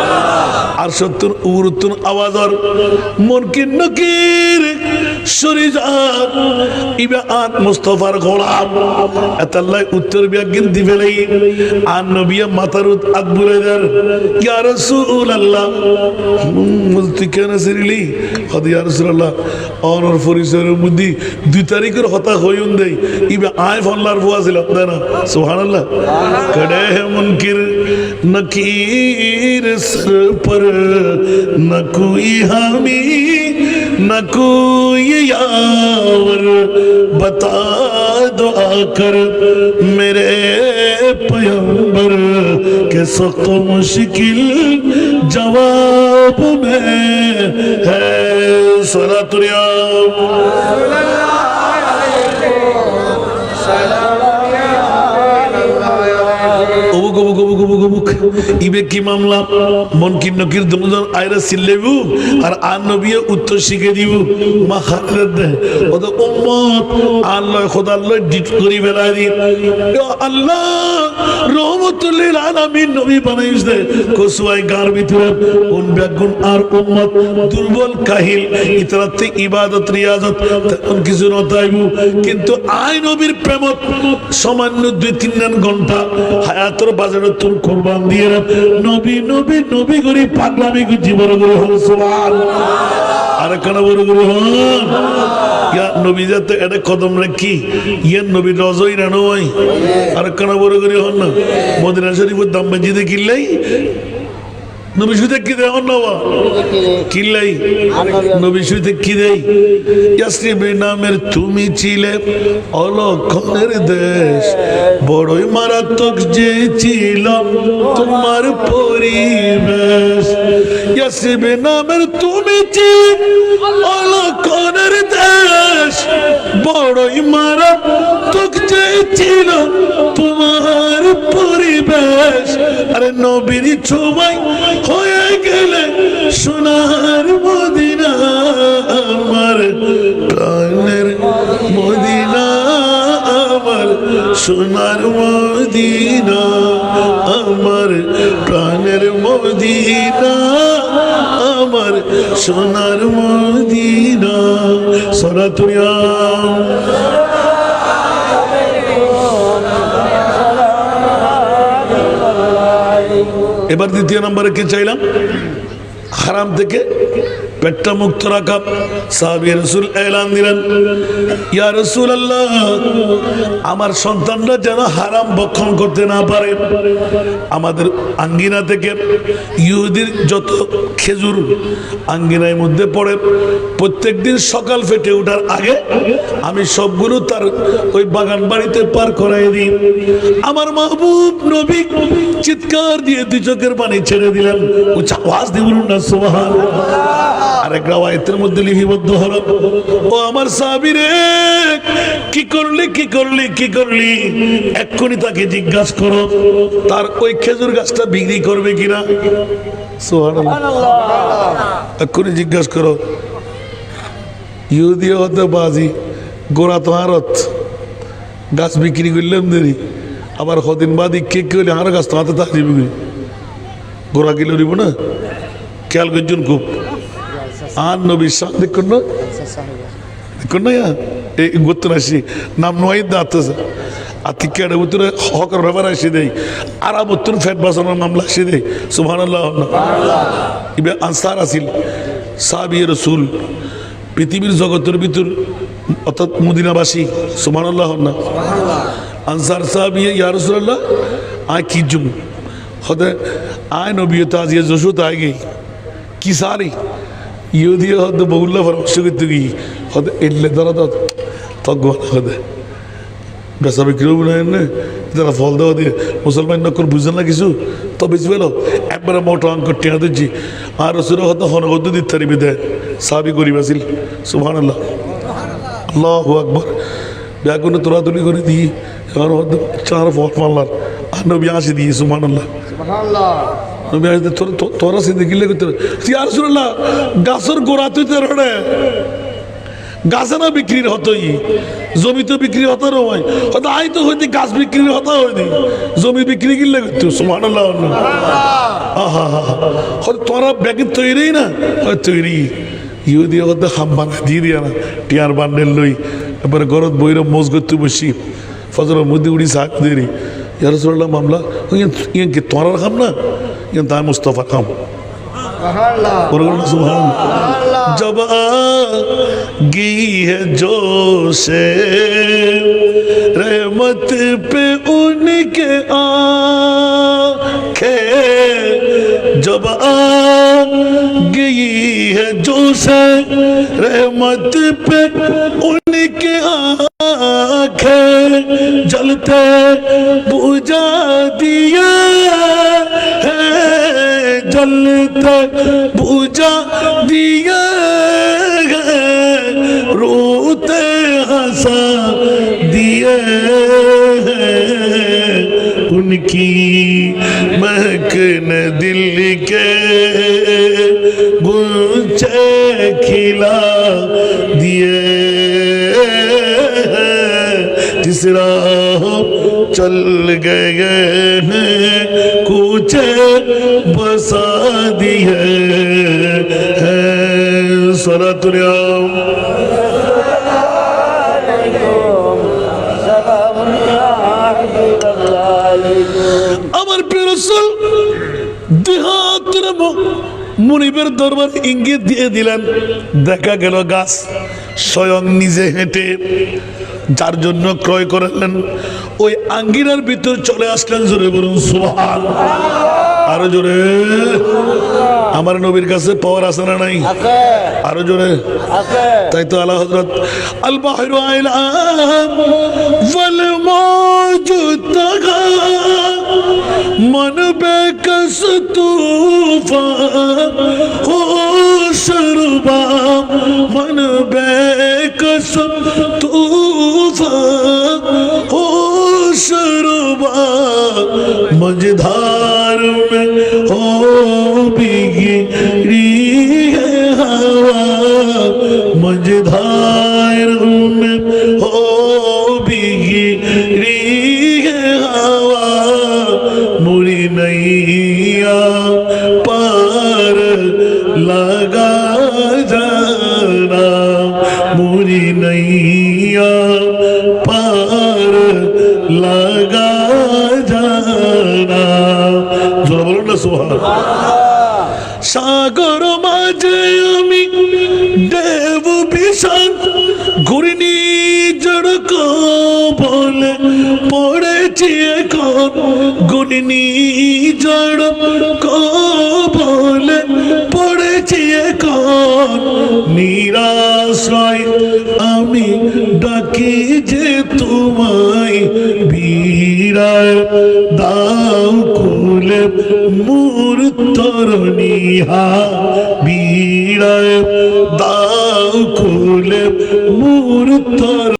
S1: আর সত্তর উরুতুন আওয়াজর মুনকিন নকির শরীজাত ইবা আত মুস্তাফার গোলাম আল্লাহ উত্তর বিয়াগিন দিবেলাই আর নবী মাতারুত আকবরের ইয়া রাসূলুল্লাহ মুলতি কেন সিরিলি খদি ইয়া রাসূলুল্লাহ অনর পরিচয়ের মধ্যে 2 তারিখের হতা হইউন দেই ইবা আয় ফল্লার বুয়া ছিল না সুবহানাল্লাহ কড়ে হে মুনকির নকির সর पर न कोई हामी न कोई यावर बता दो आकर मेरे पैगंबर के सख्त मुश्किल जवाब में है सलातुरिया ইবে কি মামলা মনকিন নকির দুজন আয়রা সিল্লেবু আর আর নবী উত্তর শিখে দিব মা খারাত দে ওদ উম্মত আল্লাহ খোদা আল্লাহ ডিট করি বেলা দি আল্লাহ রহমতুল লিল আলামিন নবী বানাইস দে কোসুয়াই গার ভিতরে কোন ব্যাগুন আর উম্মত দুর্বল কাহিল ইতরাতে ইবাদত রিয়াজত তেমন কিছু নতাইবু কিন্তু আয় নবীর প্রেমত সামান্য 2-3 ঘন্টা হায়াতের বাজারে তোর কুরবান দিয়ে নবী নবী নবী করে পাগলামি জীবন করে হল সুবহানাল্লাহ আর কেন বড় করে হল ইয়া নবী যাতে এটা কদম রাখি ইয়া নবী রজই না নয় আর কেন বড় করে হল না মদিনা শরীফের দাম মসজিদে কিনলেই নবী শুতে কি দেয় অন্যবা কিল্লাই নবী শুতে কি দেয় ইয়াসরিবের নামের তুমি ছিলে অলক্ষণের দেশ বড়ই মারাত্মক যে ছিল তোমার পরিবেশ ইয়াসরিবের নামের তুমি ছিলে অলক্ষণের দেশ বড়ই মারাত্মক যে ছিল তোমার পরিবেশ আরে নবীর ছোঁয়ায় হয়ে গেলে সোনার মদিনা আমার প্রাণের মদিনা আমার সোনার মদিনা আমার প্রাণের মদিনা আমার সোনার মদিনা সরাতুয়া এবার দ্বিতীয় নম্বরে কি চাইলাম হারাম থেকে পেটটা মুক্ত রাখা। সাহাবী রাসূল এলান দিলেন, ইয়া রাসূলুল্লাহ, আমার সন্তানরা যেন হারাম ভক্ষণ করতে না পারে। আমাদের আঙ্গিনা থেকে ইহুদির যত খেজুর আঙ্গিনার মধ্যে পড়ে, প্রত্যেকদিন সকাল ফেটে ওঠার আগে আমি সবগুলো তার ওই বাগান বাড়িতে পার করাই দিই। আমার মাহবুব নবী চিৎকার দিয়ে দুই চোখের পানি ছেড়ে দিলেন। উচ্চ আওয়াজ দিয়ে বলুন না সুবহানাল্লাহ। আরেক রাওয়ায়াতের মধ্যে লিপিবদ্ধ হলো, ও আমার সাহাবীরে, কি করলি কি করলি কি করলি? এক্ষুনি তাকে জিজ্ঞাসা করো তার ওই খেজুর গাছটা বিক্রি করবে কিনা। সুবহানাল্লাহ, এক্ষুনি জিজ্ঞাসা করো। ইহুদি হতে বাজি, গোড়া তো আরত, গাছ বিক্রি করলাম দেরি, আবার কদিন বাদই কে হলে আর গাছ তো হাতে থাকবে, গোড়া কিলো দিব না। খেয়াল করছেন খুব, আর নবীর সাথে দেখুন না, দেখুন না এই গোত্র আসি নাম নয় দাঁতছে আতি কেড়ে উত্তরে হকর ব্যাপার আসি দেয়, আর উত্তর ফ্যাট বাঁচানোর মামলা আসি দেয়। সুবহানাল্লাহ। ইবে আনসার আসিল সাহাবী রাসূল, পৃথিবীর জগতের ভিতর অর্থাৎ মদিনাবাসী। সুবহানাল্লাহ। আনসার সাহাবী, ইয়া রাসূলুল্লাহ, আয় কি জুম হতে আয় নবী তো আজ জসু তো আয় গই কি সারি ইহুদি হতে বহুল্লা পরামর্শ করতে গিয়ে হতে এলে ধরা তক হতে বেচা বিক্রি হবে না, যারা ফল দেওয়া দিয়ে মুসলমান নকল বুঝে না কিছু তো বেশি পেল একবারে মোটা অঙ্ক টেয়া দিচ্ছি। আর রসুল হয়তো হনগত দিতে পারিবি দেয় সাহাবী গরিব আসিল। সুবহানাল্লাহ, আল্লাহু আকবার। ব্যাগুনে তোলাতুলি করে দিই এবার হয়তো চার ফল মারলার আর নবী আসি দিই। সুবহানাল্লাহ, নবী আসতে তোরা সে দেখিলে করতে ইয়া রাসূলুল্লাহ, গাছের গোড়া তুই তের হড়ে গাছে না বিক্রির হতই, জমি তো বিক্রি হতো নয়, হয়তো আই তো হইতে গাছ বিক্রির হতো হয়নি, জমি বিক্রি কিনলে করতো। সুবহানাল্লাহ। আহা হয়তো তোরা ব্যাগে তৈরি না হয় তৈরি ইহুদি হতে হাম বানা দিয়ে দিয়া না টিয়ার বান্ডেল লই এবারে গরত বইর মোজ করতে বসি ফজরের মধ্যে উড়ি শাক দেরি। ইয়া রাসূলুল্লাহ, মামলা ইয়ান কি তোরার খাম না, ইয়ান তাই মুস্তাফা খাম। जब आगी है जोशे रहमत पे उनके आंखें, जब आगी है जोशे रहमत पे उनके आंखें, जलते बुझा दिया है, जलते बुझा दिया है, रोते हंसा दिए हैं, उनकी महक ने दिल के गुलचे खिला दिए हैं, जिस राह चल गए हैं कूचे बसा दिए हैं। सलातुल्लाह আমার প্রিয় রাসূল দেহাতের মুনিবের দরবার ইঙ্গিত দিয়ে দিলেন। দেখা গেল গাছ স্বয়ং নিজে হেঁটে যার জন্য ক্রয় করলেন ওই আঙ্গিনার ভিতর চলে আসলেন। জোরে বলুন সুবহানাল্লাহ। আরো জোরে। আমার নবীর কাছে পাওয়ার আছে না নাই? আরো জোরে। তাই তো আলা হযরত আল বাহরু আইলাম ওয়াল মওজুদা मन बेकस तूफान हो शरबा, मन बेकस तूफान हो शरबा, मझधार में हो बिगड़ी है हवा, मझधार में हो बिगड़ी है हवा, मुरी नैया पार लगा जाना, मुरी नैया पार लगा जाना। जोरा बोलो ना सुभान। सागर माঝে আমি গুণিনী জড়ক বলে পড়েছি এখন গুণিনী জড়ক বলে পড়েছি এখন নিরাশ্রয় আমি ডাকি যে তোমায় বিড়ায় দাও কুলে মূর তরণীহা বিড়ায় দাও কুলে মূর তর